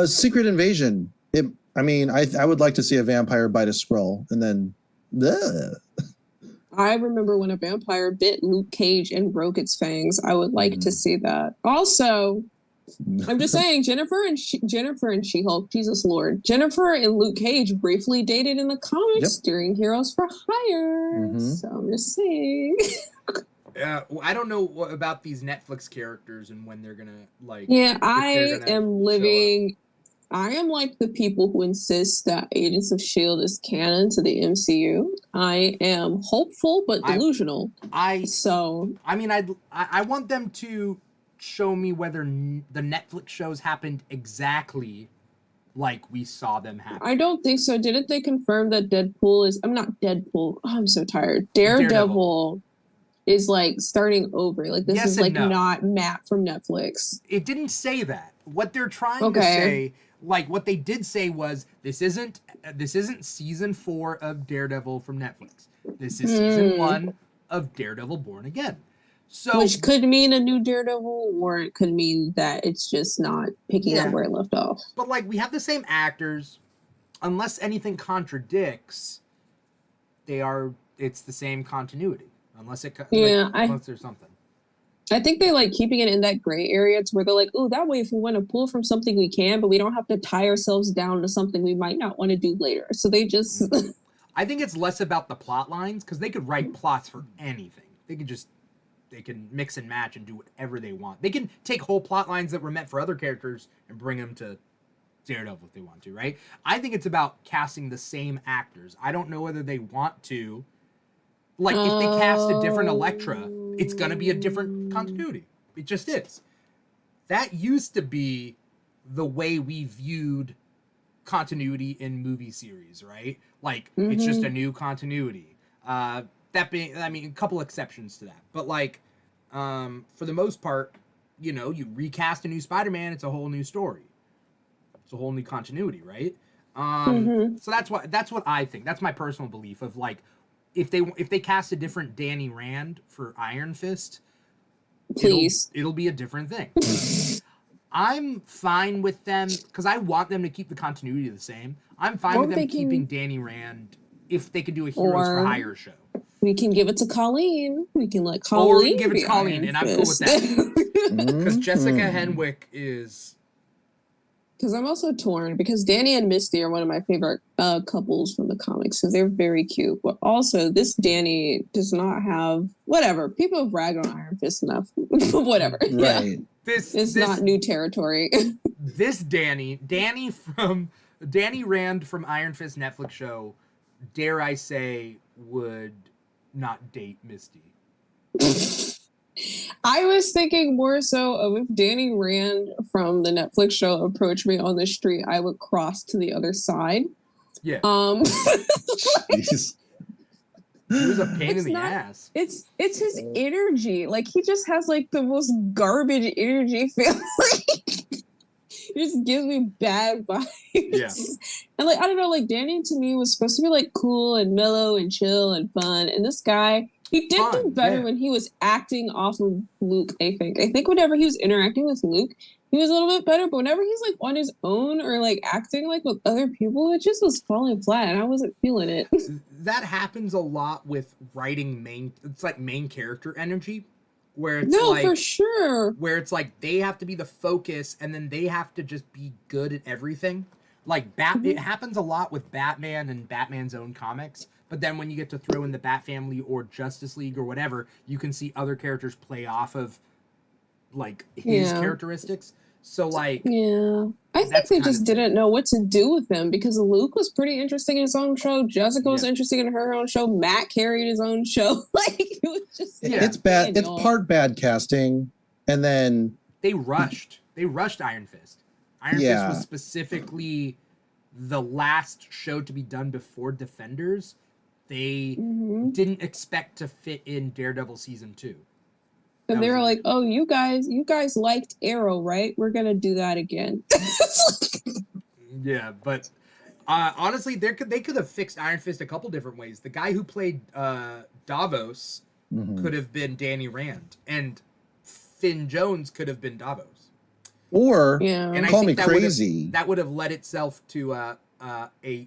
Secret Invasion. I would like to see a vampire bite a Skrull and then. I remember when a vampire bit Luke Cage and broke its fangs. I would like to see that. Also, I'm just saying, Jennifer and She-Hulk, Jesus Lord. Jennifer and Luke Cage briefly dated in the comics during Heroes for Hire. So I'm just saying. I don't know about these Netflix characters and when they're gonna like. Yeah, I am like the people who insist that Agents of S.H.I.E.L.D. is canon to the MCU. I am hopeful but delusional. I want them to show me whether the Netflix shows happened exactly like we saw them happen. I don't think so. Didn't they confirm that Deadpool is... I'm not Deadpool. Oh, I'm so tired. Daredevil is like starting over. Like this is like not Matt from Netflix. It didn't say that. What they're trying to say, like what they did say was this isn't season 4 of Daredevil from Netflix. This is season 1 of Daredevil Born Again. So, which could mean a new Daredevil, or it could mean that it's just not picking up where it left off. But like we have the same actors, unless anything contradicts, it's the same continuity. Unless there's something. I think they like keeping it in that gray area to where they're like, oh, that way if we want to pull from something we can, but we don't have to tie ourselves down to something we might not want to do later. So they just I think it's less about the plot lines, because they could write plots for anything. They can mix and match and do whatever they want. They can take whole plot lines that were meant for other characters and bring them to Daredevil if they want to, right? I think it's about casting the same actors. I don't know whether they want to. Like, if they cast a different Elektra, it's going to be a different continuity. It just is. that used to be the way we viewed continuity in movie series, right? Like, it's just a new continuity. That being, I mean, a couple exceptions to that. But, like, for the most part, you know, you recast a new Spider-Man, it's a whole new story. It's a whole new continuity, right? So that's what I think. That's my personal belief of, like, if they cast a different Danny Rand for Iron Fist, please, it'll be a different thing. I'm fine with them because I want them to keep the continuity the same. I'm fine with them keeping Danny Rand if they could do a Heroes for Hire show. We can give it to Colleen. We can let Colleen. Or we can give it to Colleen, and I'm cool with that. Because Jessica Henwick is. Because I'm also torn because Danny and Misty are one of my favorite couples from the comics because they're very cute. But also, this Danny does not have whatever. People have ragged on Iron Fist enough. Whatever. Right. Yeah. This not new territory. This Danny Rand from Iron Fist Netflix show, dare I say, would not date Misty. I was thinking more so of if Danny Rand from the Netflix show approached me on the street, I would cross to the other side. Yeah. Jeez. He was a pain in the ass. It's his energy. Like, he just has like the most garbage energy feeling. It just gives me bad vibes. Yeah. And like, I don't know, like Danny to me was supposed to be like cool and mellow and chill and fun. And this guy, he did do better when he was acting off of Luke, I think. I think whenever he was interacting with Luke, he was a little bit better. But whenever he's like on his own or like acting like with other people, it just was falling flat and I wasn't feeling it. That happens a lot with writing main character energy. Where it's for sure. Where it's like they have to be the focus and then they have to just be good at everything. Like it happens a lot with Batman and Batman's own comics. But then when you get to throw in the Bat Family or Justice League or whatever, you can see other characters play off of like his characteristics. So like I think they just didn't know what to do with him because Luke was pretty interesting in his own show. Jessica was interesting in her own show. Matt carried his own show. Like it was just it's bad. It's part bad casting, and then they rushed Iron Fist. Iron Fist was specifically the last show to be done before Defenders. They didn't expect to fit in Daredevil season 2. And they were like, "Oh, you guys liked Arrow, right? We're gonna do that again." Yeah, but honestly, they could have fixed Iron Fist a couple different ways. The guy who played Davos could have been Danny Rand, and Finn Jones could have been Davos. Or call me crazy. That would have led itself to a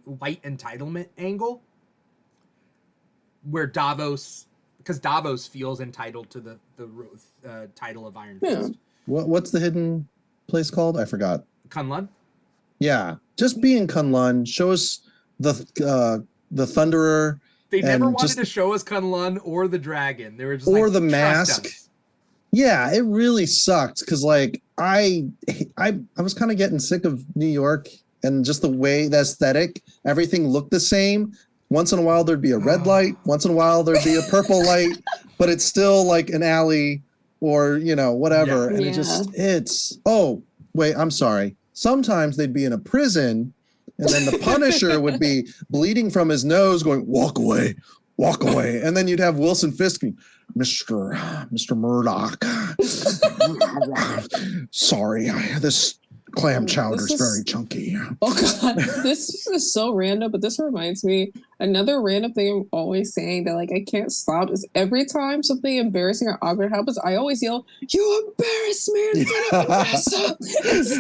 white entitlement angle, where Davos. Because Davos feels entitled to the title of Iron Fist. What's the hidden place called? I forgot. Kunlun? Yeah. Just being Kunlun. Show us the Thunderer. They never wanted to show us Kunlun or the dragon. They were just or the mask. Yeah, it really sucked because like I was kind of getting sick of New York and just the way, the aesthetic, everything looked the same. Once in a while, there'd be a red light. Once in a while, there'd be a purple light, but it's still like an alley or, whatever. Yeah. And I'm sorry. Sometimes they'd be in a prison and then the Punisher would be bleeding from his nose going, walk away. And then you'd have Wilson Fisk, Mr. Murdoch. Sorry, this clam chowder is very chunky. Oh God, this is so random, but this reminds me another random thing I'm always saying that like I can't stop is every time something embarrassing or awkward happens, I always yell, "You embarrass me in front of Vanessa!"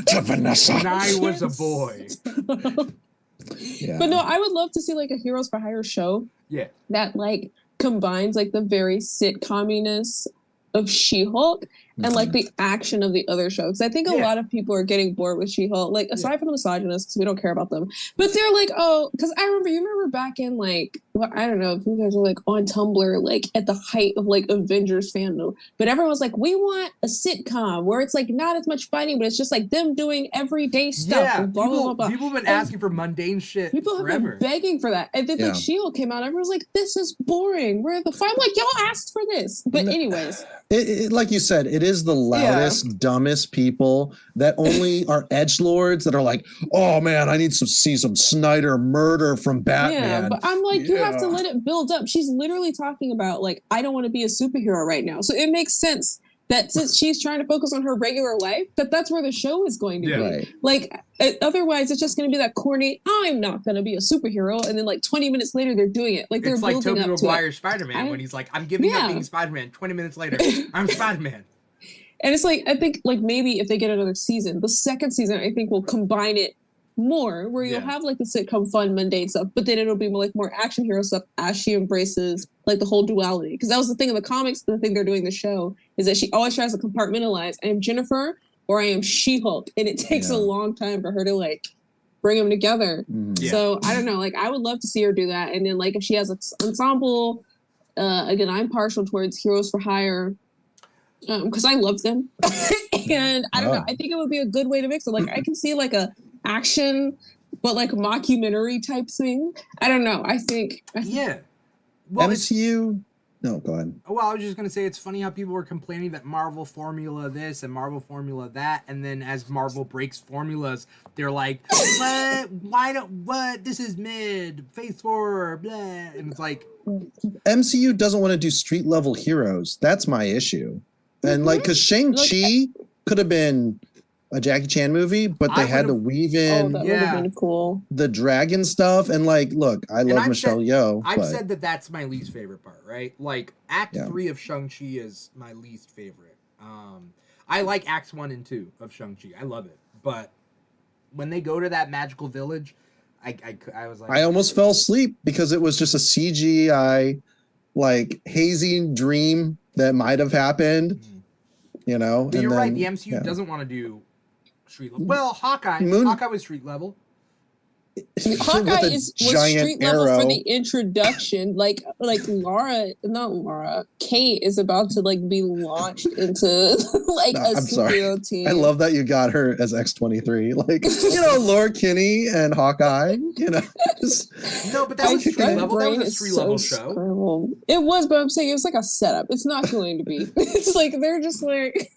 To Vanessa. When I was a boy. But no, I would love to see like a Heroes for Hire show. Yeah. That like combines like the very sitcominess of She-Hulk and like the action of the other shows. I think a lot of people are getting bored with She-Hulk, like aside from the misogynists, because we don't care about them. But they're like, oh, because I remember back in like, well, I don't know if you guys were like on Tumblr, like at the height of like Avengers fandom, but everyone was like, we want a sitcom where it's like not as much fighting, but it's just like them doing everyday stuff. Yeah, and blah, blah, blah. People have been asking for mundane shit. People have been begging for that. And then like She-Hulk came out, everyone was like, this is boring. Where the fight? I'm like, y'all asked for this. But anyways. Like you said, it is the loudest, dumbest people that only are edgelords that are like, oh man, I need to see some Snyder murder from Batman. Yeah, but I'm like, you have to let it build up. She's literally talking about like, I don't want to be a superhero right now. So it makes sense that since she's trying to focus on her regular life, that's where the show is going to be. Right. Like, otherwise, it's just going to be that corny, I'm not going to be a superhero. And then like 20 minutes later, they're doing it. Like, they're building up to it. It's like Tobey Maguire's Spider-Man when he's like, I'm giving up being Spider-Man. 20 minutes later, I'm Spider-Man. And it's like, I think like maybe if they get another season, the second season, I think will combine it more where you'll have like the sitcom fun mundane stuff, but then it'll be more, like more action hero stuff as she embraces like the whole duality, because that was the thing in the comics. The thing they're doing the show is that she always tries to compartmentalize, I am Jennifer or I am She-Hulk, and it takes a long time for her to like bring them together. So I don't know, like I would love to see her do that. And then like if she has an ensemble, again, I'm partial towards Heroes for Hire because I love them. And I don't know, I think it would be a good way to mix it. Like I can see like a action but like mockumentary type thing. I don't know. I think well, MCU. No, go ahead. Well, I was just gonna say it's funny how people were complaining that Marvel formula this and Marvel formula that, and then as Marvel breaks formulas, they're like, what? Why don't what? This is mid, Phase 4, blah, and it's like MCU doesn't want to do street level heroes. That's my issue. And like, because Shang-Chi could have been a Jackie Chan movie, but they had to weave in that would have been cool. The dragon stuff. And like, look, I love Michelle Yeoh. I've said that that's my least favorite part, right? Like Act 3 of Shang-Chi is my least favorite. I like Acts 1 and 2 of Shang-Chi. I love it. But when they go to that magical village, I was like, I almost fell asleep because it was just a CGI, like hazy dream that might have happened, you know. But you're right. The MCU doesn't want to do street level. Well, Hawkeye was street level. Hawkeye was street level for the introduction. Like Kate is about to like be launched into like a superhero team. I love that you got her as X-23. Like, you know, Laura Kinney and Hawkeye, you know. No, but that was street level. That was a street level show. It was, but I'm saying it was like a setup. It's not going to be. It's like they're just like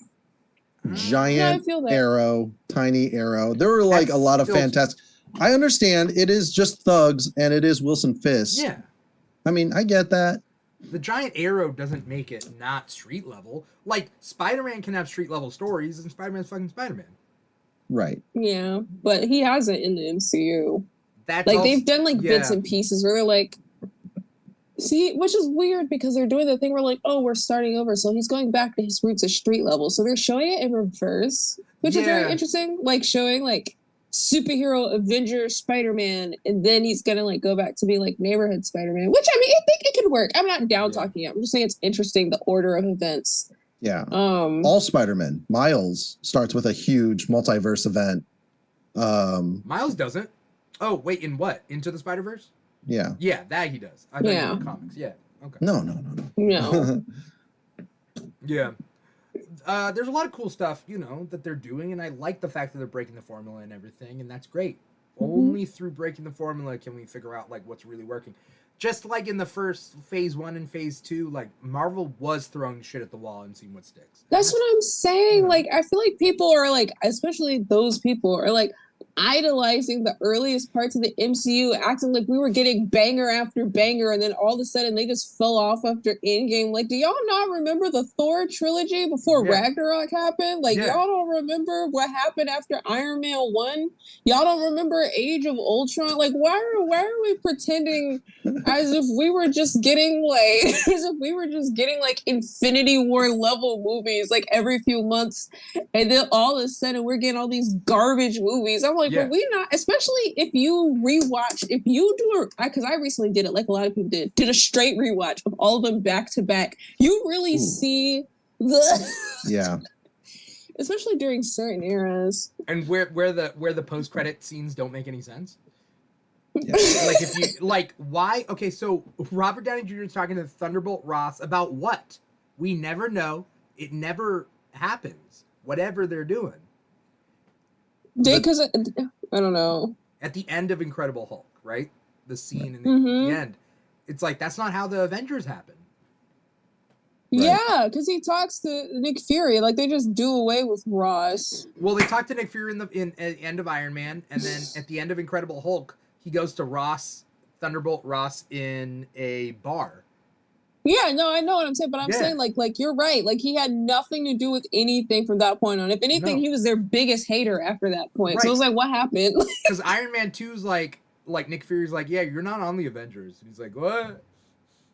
giant arrow, tiny arrow. There were like a lot of fantastic. I understand it is just thugs and it is Wilson Fisk. Yeah. I mean, I get that. The giant arrow doesn't make it not street level. Like, Spider-Man can have street level stories and Spider-Man's fucking Spider-Man. Right. Yeah, but he hasn't in the MCU. That's like, they've done like bits and pieces where they're like, see, which is weird because they're doing the thing where like, oh, we're starting over. So he's going back to his roots as street level. So they're showing it in reverse, which is very interesting. Like, showing like superhero Avenger Spider-Man, and then he's gonna like go back to being like neighborhood Spider-Man, which I mean I think it could work. I'm not down talking it. I'm just saying it's interesting, the order of events. Yeah. All Spider-Man. Miles starts with a huge multiverse event. Miles doesn't. Oh, wait, in what? Into the Spider-Verse? Yeah. Yeah, that he does. I know in comics. Yeah. Okay. No. Yeah. There's a lot of cool stuff, you know, that they're doing, and I like the fact that they're breaking the formula and everything, and that's great. Only through breaking the formula can we figure out like what's really working. Just like in the first Phase 1 and Phase 2, like Marvel was throwing shit at the wall and seeing what sticks. That's what I'm saying. Like, I feel like people are like, especially those people are like idolizing the earliest parts of the MCU, acting like we were getting banger after banger, and then all of a sudden they just fell off after Endgame. Like, do y'all not remember the Thor trilogy before Ragnarok happened? Like, y'all don't remember what happened after Iron Man 1? Y'all don't remember Age of Ultron? Like, why are we pretending as if we were just getting like Infinity War level movies like every few months, and then all of a sudden we're getting all these garbage movies? I'm like, but we not, especially if you rewatch, if you do because I recently did it, like a lot of people did a straight rewatch of all of them back to back. You really see the especially during certain eras, and where the post credit scenes don't make any sense. Yeah. Like if you like why? Okay, so Robert Downey Jr. is talking to Thunderbolt Ross about what? We never know. It never happens. Whatever they're doing. Because I don't know. At the end of Incredible Hulk, right? The scene in the end. It's like, that's not how the Avengers happen. Yeah, because he talks to Nick Fury. Like, they just do away with Ross. Well, they talk to Nick Fury at the end of Iron Man, and then at the end of Incredible Hulk, he goes to Thunderbolt Ross in a bar. Yeah, no, I know what I'm saying, but I'm saying like you're right. Like, he had nothing to do with anything from that point on. If anything, he was their biggest hater after that point. Right. So it was like, what happened? Because Iron Man 2's like Nick Fury's like, yeah, you're not on the Avengers. And he's like, what?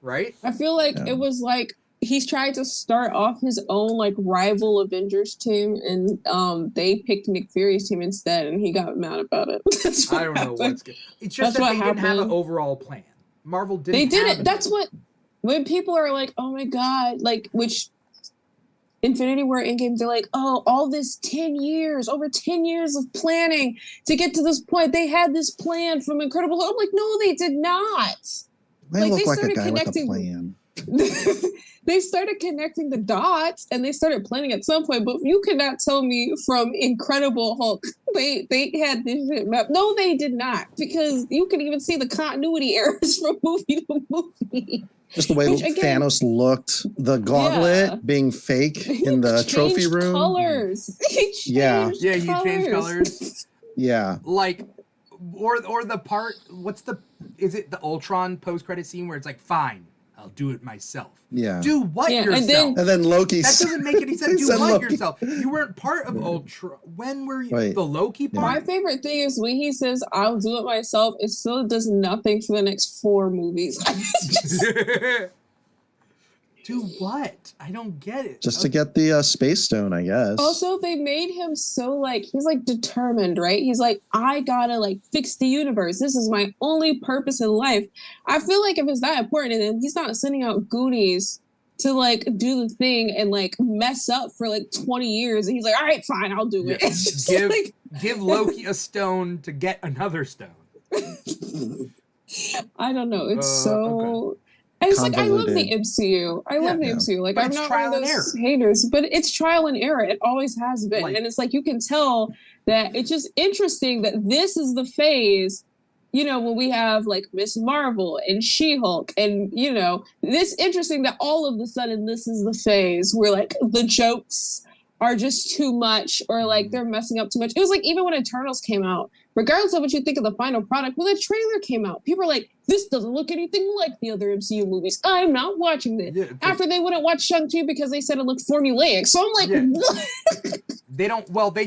Right? I feel like it was like he's trying to start off his own like rival Avengers team, and they picked Nick Fury's team instead, and he got mad about it. I don't know what's good. It's just that they didn't have an overall plan. Marvel didn't. They did it. That's what when people are like, oh my god, like which Infinity War Endgame, they're like, oh, all this over 10 years of planning to get to this point. They had this plan from Incredible Hulk. I'm like, no, they did not. They look like a guy with a plan. They started connecting the dots and they started planning at some point, but you cannot tell me from Incredible Hulk they had this shit mapped. No, they did not, because you can even see the continuity errors from movie to movie. Just the way Thanos looked, the gauntlet being fake in the trophy room. Colors. He changed colors. Yeah. Like, or the part, is it the Ultron post-credit scene where it's like, fine, I'll do it myself. Yeah. Do what yourself? And then Loki. That doesn't make any sense. Do what yourself? You weren't part of Ultron. When were you? The Loki part? My favorite thing is when he says, I'll do it myself, it still does nothing for the next 4 movies. Do what? I don't get it. Just to get the Space Stone, I guess. Also, they made him so like, he's like determined, right? He's like, I gotta like fix the universe. This is my only purpose in life. I feel like if it's that important, and then he's not sending out goonies to like do the thing and like mess up for like 20 years. And he's like, all right, fine, I'll do it. It's just give Loki a stone to get another stone. I don't know. It's so... Okay. And it's like, I love the MCU. I love the MCU. Like, I'm not one of those haters, but it's trial and error. It always has been. And it's like, you can tell that it's just interesting that this is the phase, you know, when we have like Miss Marvel and She-Hulk, and, you know, this interesting that all of a sudden this is the phase where like the jokes are just too much, or like they're messing up too much. It was like, even when Eternals came out, regardless of what you think of the final product, when the trailer came out, people were like, this doesn't look anything like the other MCU movies. I'm not watching this. Yeah, after they wouldn't watch Shang-Chi because they said it looked formulaic. So I'm like, what? They don't, well, they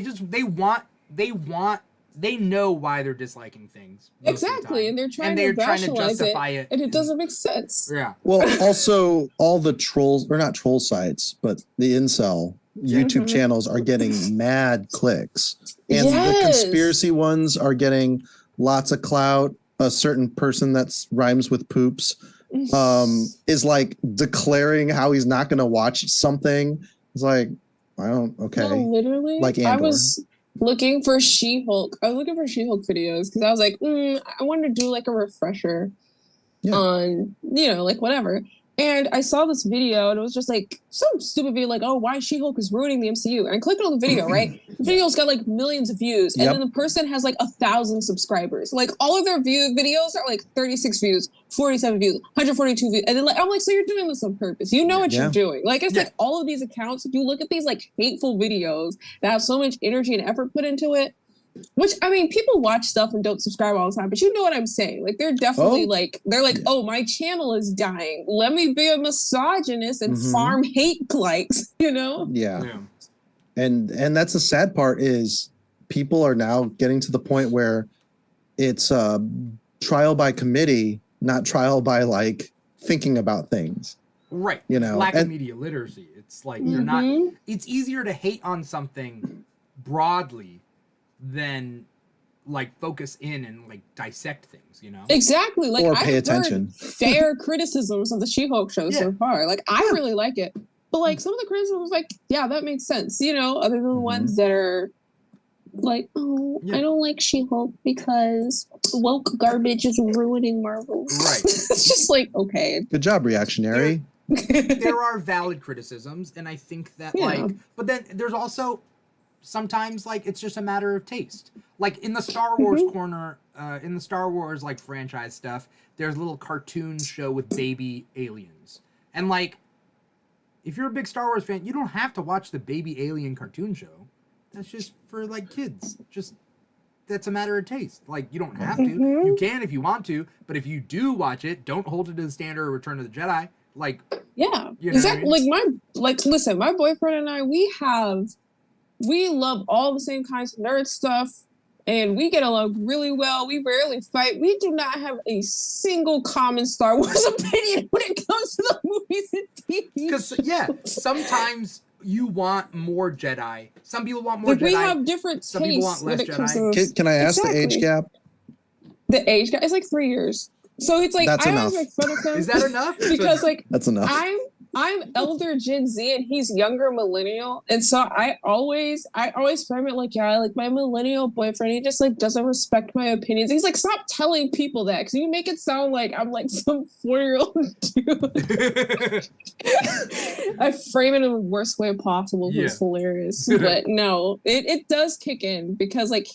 know why they're disliking things. Exactly. And they're trying to justify it. And it doesn't make sense. Yeah. Well, also all the trolls, or not troll sites, but the incel YouTube channels are getting mad clicks, and the conspiracy ones are getting lots of clout. A certain person that rhymes with poops is like declaring how he's not going to watch something. It's like, no, literally, like Andor. I was looking for She-Hulk. I was looking for She-Hulk videos because I was like, I wanted to do like a refresher on, you know, like whatever. And I saw this video, and it was just like some stupid video, like, oh, why She-Hulk is ruining the MCU. And I clicked on the video, right? The video's got like millions of views, and then the person has like 1,000 subscribers. Like, all of their videos are like 36 views, 47 views, 142 views. And then like, I'm like, so you're doing this on purpose. You know what you're doing. Like, it's like all of these accounts, if you look at these like hateful videos that have so much energy and effort put into it, which, I mean, people watch stuff and don't subscribe all the time, but you know what I'm saying. Like, they're definitely they're like, oh, my channel is dying. Let me be a misogynist and farm hate likes, you know? Yeah. And that's the sad part, is people are now getting to the point where it's trial by committee, not trial by like thinking about things. Right. You know, lack of media literacy. It's like they're not. It's easier to hate on something broadly than like focus in and like dissect things, you know? Exactly. Like, or pay attention. Fair criticisms of the She-Hulk show so far. Like, I really like it. But like some of the criticisms, like, yeah, that makes sense, you know, other than the ones that are like, oh, I don't like She-Hulk because woke garbage is ruining Marvel. Right. It's just like, okay. Good job, reactionary. There are valid criticisms, and I think that like, but then there's also sometimes like it's just a matter of taste. Like in the Star Wars corner, in the Star Wars like franchise stuff, there's a little cartoon show with baby aliens, and like if you're a big Star Wars fan, you don't have to watch the Baby Alien cartoon show. That's just for like kids. Just that's a matter of taste. Like you don't have to. You can if you want to, but if you do watch it, don't hold it to the standard of Return of the Jedi. Like exactly. I mean? Listen, my boyfriend and I, we love all the same kinds of nerd stuff. And we get along really well. We rarely fight. We do not have a single common Star Wars opinion when it comes to the movies and TV. Because sometimes you want more Jedi. Some people want more Jedi. We have different tastes. Some people want less Jedi. Can I ask the age gap? The age gap is like 3 years. So it's like that's I enough. always make fun of him. Is that enough? Because like that's enough. I'm elder Gen Z and he's younger millennial, and so I always frame it like like my millennial boyfriend, he just like doesn't respect my opinions. He's like, stop telling people that because you make it sound like I'm like some 4-year-old dude. I frame it in the worst way possible. It's hilarious, but no, it does kick in because like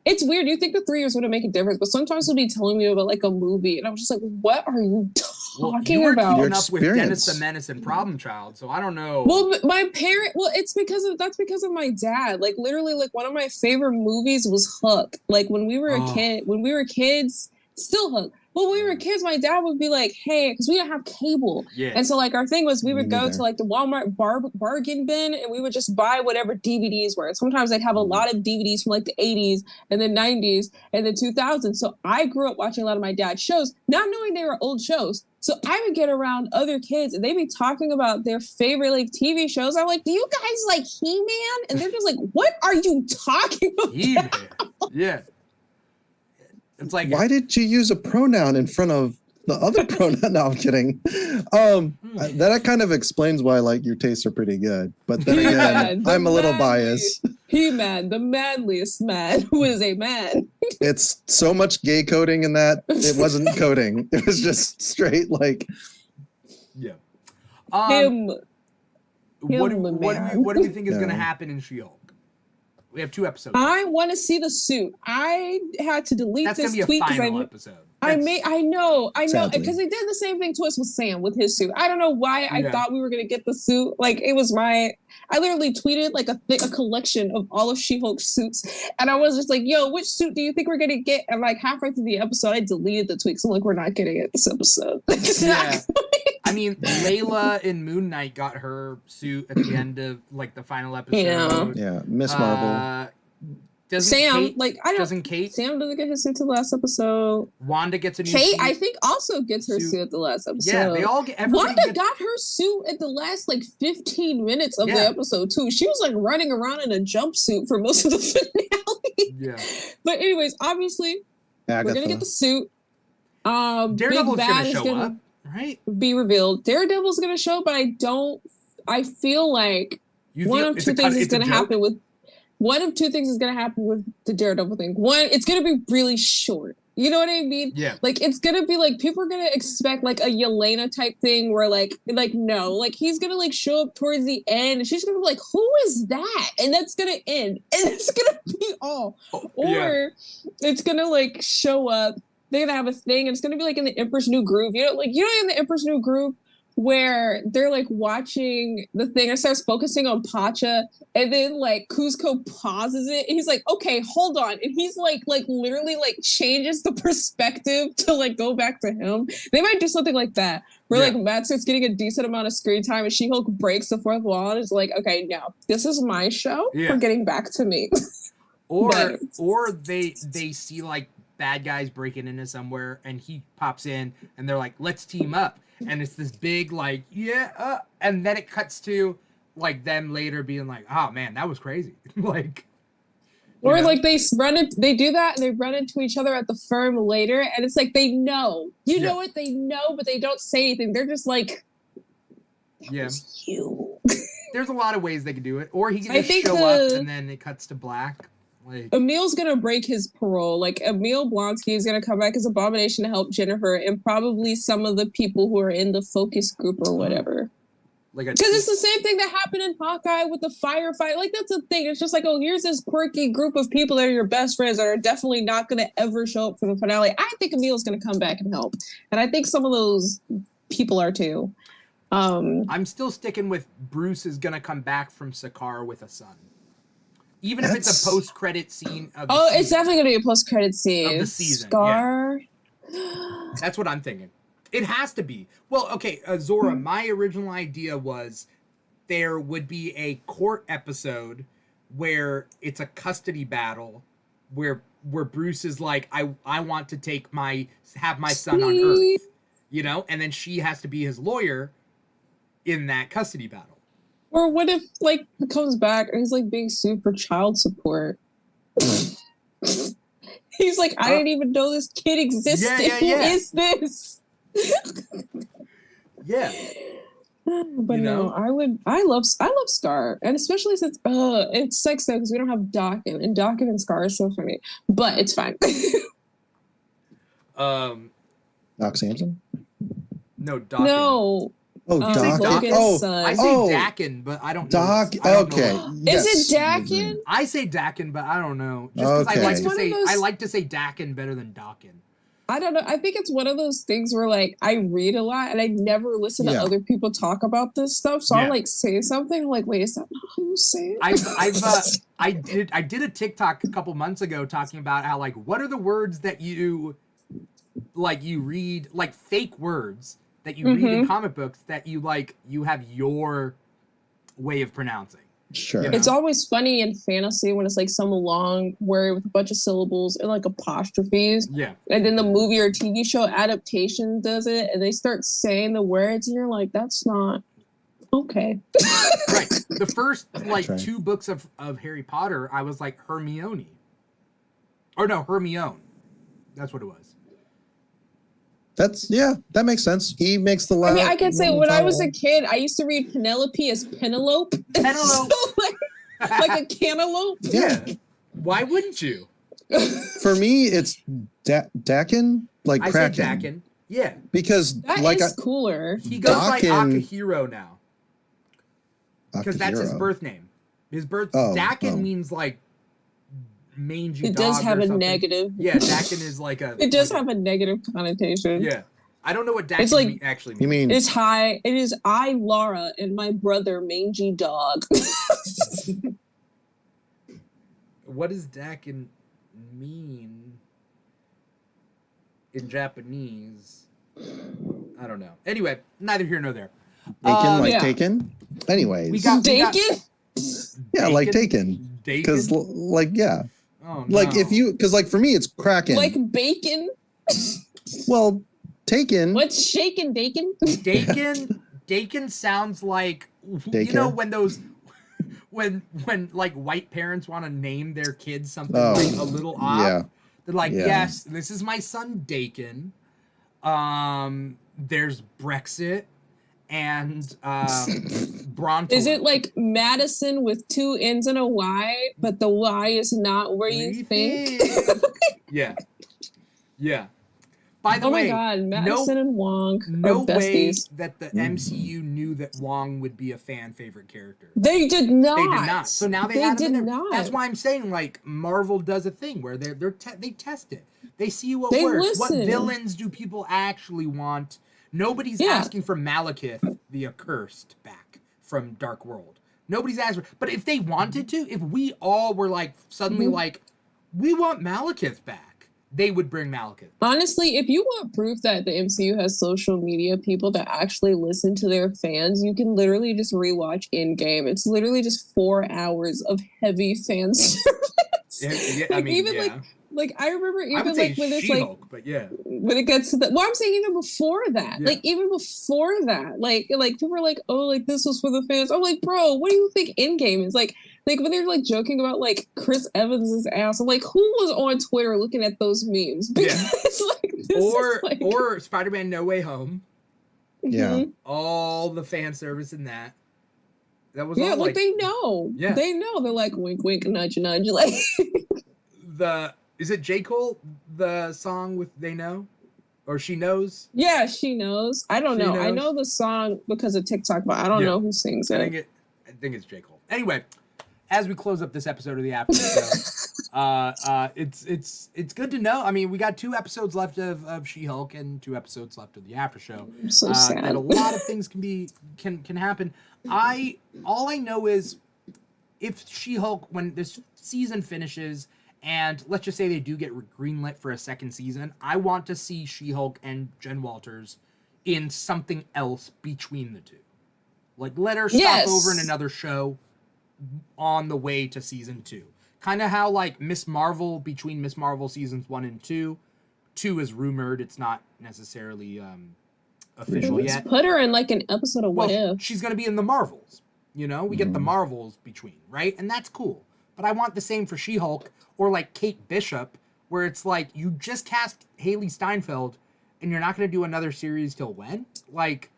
it's weird. You think the 3 years wouldn't make a difference, but sometimes he'll be telling me about like a movie, and I'm just like, "What are you talking about?" You were keeping up with Dennis the Menace and Problem Child, so I don't know. Well, it's because of my dad. Like literally, like one of my favorite movies was Hook. Like when we were when we were kids, still Hook. But when we were kids, my dad would be like, hey, because we didn't have cable. Yeah. And so like our thing was we would go to like the Walmart bargain bin and we would just buy whatever DVDs were. Sometimes they'd have a lot of DVDs from like the 80s and the 90s and the 2000s. So I grew up watching a lot of my dad's shows, not knowing they were old shows. So I would get around other kids and they'd be talking about their favorite like TV shows. I'm like, do you guys like He-Man? And they're just like, what are you talking about? He-Man. Yeah. It's like, why did you use a pronoun in front of the other pronoun? No, I'm kidding. That kind of explains why like your tastes are pretty good. But then again, I'm a little biased. He-Man, the manliest man who is a man. It's so much gay coding in that. It wasn't coding. It was just straight like. Yeah. What do we think is going to happen in She-Hulk? We have 2 episodes. I want to see the suit. I had to delete this tweet. That's going to be a final episode. I know, because they did the same thing to us with Sam with his suit. I don't know why I thought we were going to get the suit. Like it was I literally tweeted like a collection of all of She-Hulk's suits. And I was just like, yo, which suit do you think we're going to get? And like halfway through the episode, I deleted the tweet. So I'm like, we're not getting it this episode. Yeah. I mean, Layla in Moon Knight got her suit at the end of like the final episode. Yeah, Miss Marvel. Sam doesn't get his suit to the last episode. Wanda gets a new Kate, suit. I think, also gets her suit at the last episode. Yeah, they all get. Wanda got her suit at the last like 15 minutes of the episode too. She was like running around in a jumpsuit for most of the finale. Yeah. But anyways, obviously, we're gonna get the suit. Daredevil's gonna show up, right? Be revealed. Daredevil's gonna show up, but I feel like one of two things is gonna happen with the Daredevil thing. One, it's going to be really short. You know what I mean? Yeah. Like, it's going to be like, people are going to expect like a Yelena type thing where like, no, like he's going to like show up towards the end and she's going to be like, who is that? And that's going to end. And it's going to be all. Or it's going to like show up. They're going to have a thing and it's going to be like in the Emperor's New Groove. In the Emperor's New Groove, where they're like watching the thing and starts focusing on Pacha and then like Kuzco pauses it and he's like, okay, hold on. And he's like literally like changes the perspective to like go back to him. They might do something like that where like Matt starts getting a decent amount of screen time and She-Hulk breaks the fourth wall and is like, okay, no, this is my show. For getting back to me. or they see like bad guys breaking into somewhere and he pops in and they're like, let's team up. And it's this big, like, and then it cuts to, like, them later being like, oh, man, that was crazy. like, or, like, they do that, and they run into each other at the firm later, and it's like, they know. You know what? They know, but they don't say anything. They're just like, that was you. There's a lot of ways they could do it. Or he can just show up, and then it cuts to black. Like, Emil's gonna break his parole. Like Emil Blonsky is gonna come back as Abomination to help Jennifer and probably some of the people who are in the focus group or whatever. Because it's the same thing that happened in Hawkeye with the firefight. Like that's the thing. It's just like, oh, here's this quirky group of people that are your best friends that are definitely not gonna ever show up for the finale. I think Emil's gonna come back and help, and I think some of those people are too. I'm still sticking with Bruce is gonna come back from Sakaar with a son. Even if it's a post-credit scene of the season. It's definitely gonna be a post-credit scene. Of the season. Scar. Yeah. That's what I'm thinking. It has to be. Well, okay, Zora, my original idea was there would be a court episode where it's a custody battle where Bruce is like, I want to have my son on Earth, you know, and then she has to be his lawyer in that custody battle. Or what if like he comes back and he's like being sued for child support? He's like, I didn't even know this kid existed. Who is this? Yeah. But I love Scar, and especially since it sucks though because we don't have Dakin, and Dakin and Scar are so funny, but it's fine. Doc Samson? No, Dakin. No. Oh, Dakin. I say Dakin, but I don't know. Okay. Yes. Is it Dakin? I say Dakin, but I don't know. Just because I like to say Dakin better than Dakin. I don't know. I think it's one of those things where like I read a lot and I never listen to other people talk about this stuff. So I'll like say something like, wait, is that not how you say it? I did a TikTok a couple months ago talking about how like what are the words that you read, like fake words that you read in comic books that you have your way of pronouncing. Sure. You know? It's always funny in fantasy when it's like some long word with a bunch of syllables and like apostrophes. Yeah. And then the movie or TV show adaptation does it and they start saying the words and you're like, that's not okay. Right. The first two books of Harry Potter, I was like Hermione. Or no, Hermione. That's what it was. That makes sense. He makes the last. I mean, I can say when I was a kid, I used to read Penelope as Penelope. Penelope. So like a cantaloupe. Yeah. Why wouldn't you? For me, it's Dakin, like I Kraken. say Dakin. Yeah. Because that is cooler. He goes by Akihiro now. Because that's his birth name. Dakin means like mangy it dog does have or a something. negative. Yeah, Dakin is like a. It does have a negative connotation. Yeah, I don't know what Dakin actually means. You mean it's high? It is I, Laura, and my brother, mangy dog. What does Dakin mean in Japanese? I don't know. Anyway, neither here nor there. Taken. Anyways, we got Taken. Yeah, like Taken. Because like Oh, no. Like if you, because like for me it's Kraken. Like bacon. Well, Taken. What's shaken bacon? Dakin sounds like you know when those when like white parents want to name their kids something like a little off. Yeah. They're like, yes, this is my son Dakin. There's Brexit. And Bronte. Is it like Madison with 2 N's and a Y, but the Y is not where you think? Yeah. By the way, oh my God, Madison and Wong no are besties. way that the MCU knew that Wong would be a fan favorite character. They did not. They did not. So now they had him in there. That's why I'm saying like Marvel does a thing where they test it. They see what works. Listen. What villains do people actually want? Nobody's asking for Malekith, the Accursed, back from Dark World. Nobody's asking for, but if they wanted to, if we all were like suddenly like, we want Malekith back, they would bring Malekith. Honestly, if you want proof that the MCU has social media people that actually listen to their fans, you can literally just rewatch Endgame. It's literally just 4 hours of heavy fan service. Yeah, I mean, Like I remember even I would say like when it's She-Hulk, like, but yeah, when it gets to that. Well, I'm saying even before that, like even before that, like people were like, oh, like this was for the fans. I'm like, bro, what do you think Endgame is? Like when they're like joking about like Chris Evans's ass. I'm like, who was on Twitter looking at those memes? Because or Spider-Man No Way Home. Yeah, all the fan service in that. That was all like they know. Yeah, they know. They're like wink, wink, nudge, nudge. Like Is it J. Cole, the song with They Know? Or She Knows? Yeah, She Knows. I don't know. I know the song because of TikTok, but I don't know who sings it. I think it's J. Cole. Anyway, as we close up this episode of the Aftershow, It's good to know. I mean, we got 2 episodes left of She-Hulk and 2 episodes left of the after show. I'm so sad. And a lot of things can happen. All I know is if She-Hulk, when this season finishes, and let's just say they do get greenlit for a second season, I want to see She-Hulk and Jen Walters in something else between the two. Like, let her stop over in another show on the way to season 2. Kind of how, like, Miss Marvel, between Miss Marvel seasons 1 and 2. 2 is rumored. It's not necessarily official yet. Put her in, like, an episode of What If. She's going to be in the Marvels. You know? We get the Marvels between, right? And that's cool. But I want the same for She-Hulk or, like, Kate Bishop, where it's like, you just cast Haley Steinfeld and you're not going to do another series till when? Like,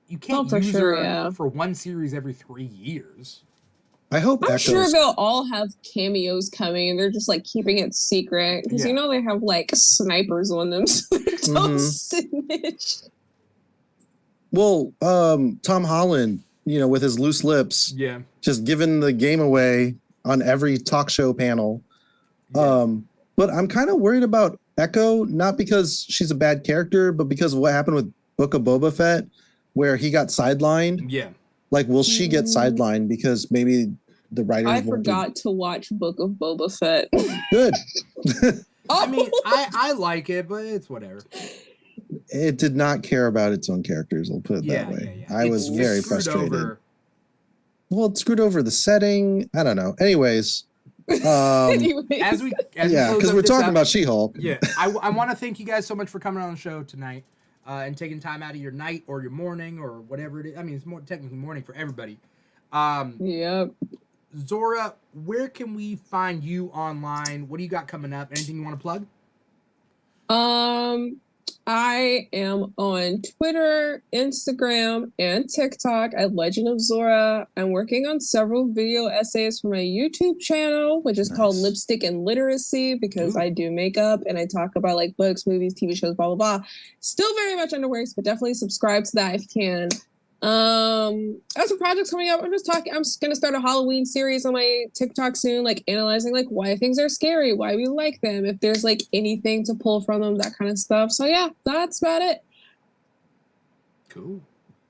you can't use her for one series every 3 years. I hope I'm sure they'll all have cameos coming and they're just like keeping it secret because you know they have like snipers on them, so don't snitch. Well, Tom Holland, you know, with his loose lips, just giving the game away on every talk show panel. But I'm kind of worried about Echo, not because she's a bad character, but because of what happened with Book of Boba Fett, where he got sidelined. Yeah. Like, will she get sidelined because maybe the writers... I forgot to watch Book of Boba Fett. Good. I mean, I like it, but it's whatever. It did not care about its own characters, I'll put it that way. I was very frustrated. Well, it screwed over the setting. I don't know. Anyways... because we're talking about She-Hulk. Yeah, I want to thank you guys so much for coming on the show tonight and taking time out of your night or your morning or whatever it is. I mean, it's more technically morning for everybody. Zora, where can we find you online? What do you got coming up? Anything you want to plug? I am on Twitter, Instagram, and TikTok at Legend of Zora. I'm working on several video essays for my YouTube channel, which is called Lipstick and Literacy, because I do makeup and I talk about like books, movies, TV shows, blah, blah, blah. Still very much under works, but definitely subscribe to that if you can. I have some projects coming up. I'm just gonna start a Halloween series on my TikTok soon, like analyzing like why things are scary, why we like them, if there's like anything to pull from them, that kind of stuff. So yeah, that's about it. Cool.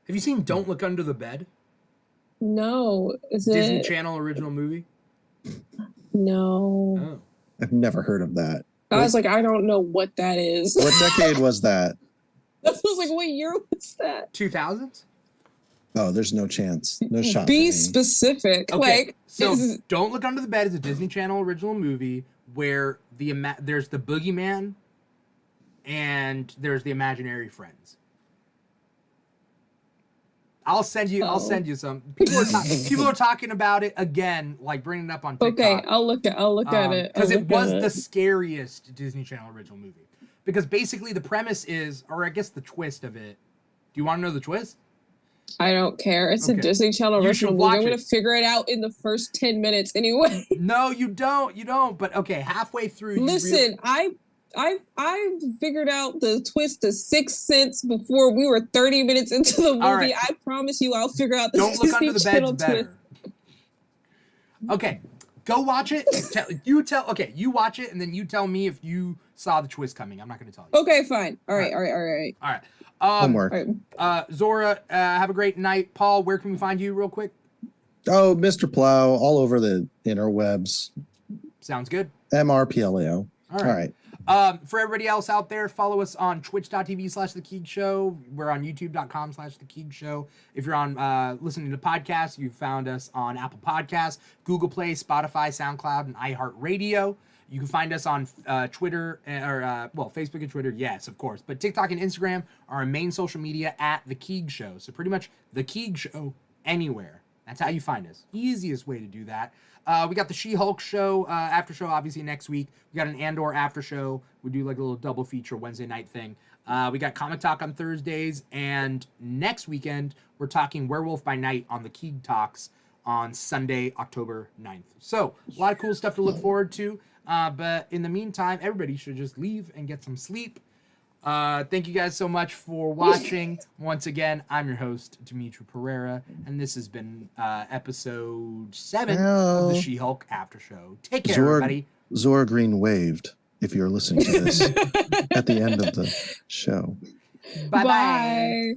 Have you seen Don't Look Under the Bed? No. Is it Disney Channel original movie? No. Oh. I've never heard of that. I was like, I don't know what that is. What decade was that? I was like, what year was that? 2000s? Oh, there's no chance. No shot. Be specific. Okay, like, so Don't Look Under the Bed is a Disney Channel original movie where there's the boogeyman and there's the imaginary friends. I'll send you some. People are talking about it again, like bringing it up on TikTok. Okay, I'll look at it because it was the scariest Disney Channel original movie. Because basically the premise is, or I guess the twist of it. Do you want to know the twist? I don't care. It's a Disney Channel original movie. I'm going to figure it out in the first 10 minutes anyway. No, you don't. You don't. But okay, halfway through. Listen, I figured out the twist to Sixth Sense before we were 30 minutes into the movie. Right. I promise you, I'll figure out the Don't Look Under the Bed's better. Okay, go watch it. You watch it, and then you tell me if you saw the twist coming. I'm not going to tell you. Okay, fine. All right. All right. Homework. Zora, have a great night. Paul, where can we find you real quick? Oh, Mr. Plow, all over the interwebs. Sounds good. MRPLAO. All right. For everybody else out there, follow us on twitch.tv/The Keeg Show. We're on youtube.com/The Keeg Show. If you're on listening to podcasts, you found us on Apple Podcasts, Google Play, Spotify, SoundCloud, and iHeartRadio. You can find us on Twitter, Facebook and Twitter, yes, of course. But TikTok and Instagram are our main social media at The Keeg Show. So pretty much The Keeg Show anywhere. That's how you find us. Easiest way to do that. We got the She-Hulk show, after show, obviously, next week. We got an Andor after show. We do like a little double feature Wednesday night thing. We got Comic Talk on Thursdays. And next weekend, we're talking Werewolf by Night on the Keeg Talks on Sunday, October 9th. So a lot of cool stuff to look forward to. But in the meantime, everybody should just leave and get some sleep. Thank you guys so much for watching. Once again, I'm your host, Dimitri Pereira, and this has been episode 7 of the She-Hulk After Show. Take care, everybody. Zora Green waved if you're listening to this at the end of the show. Bye-bye. Bye.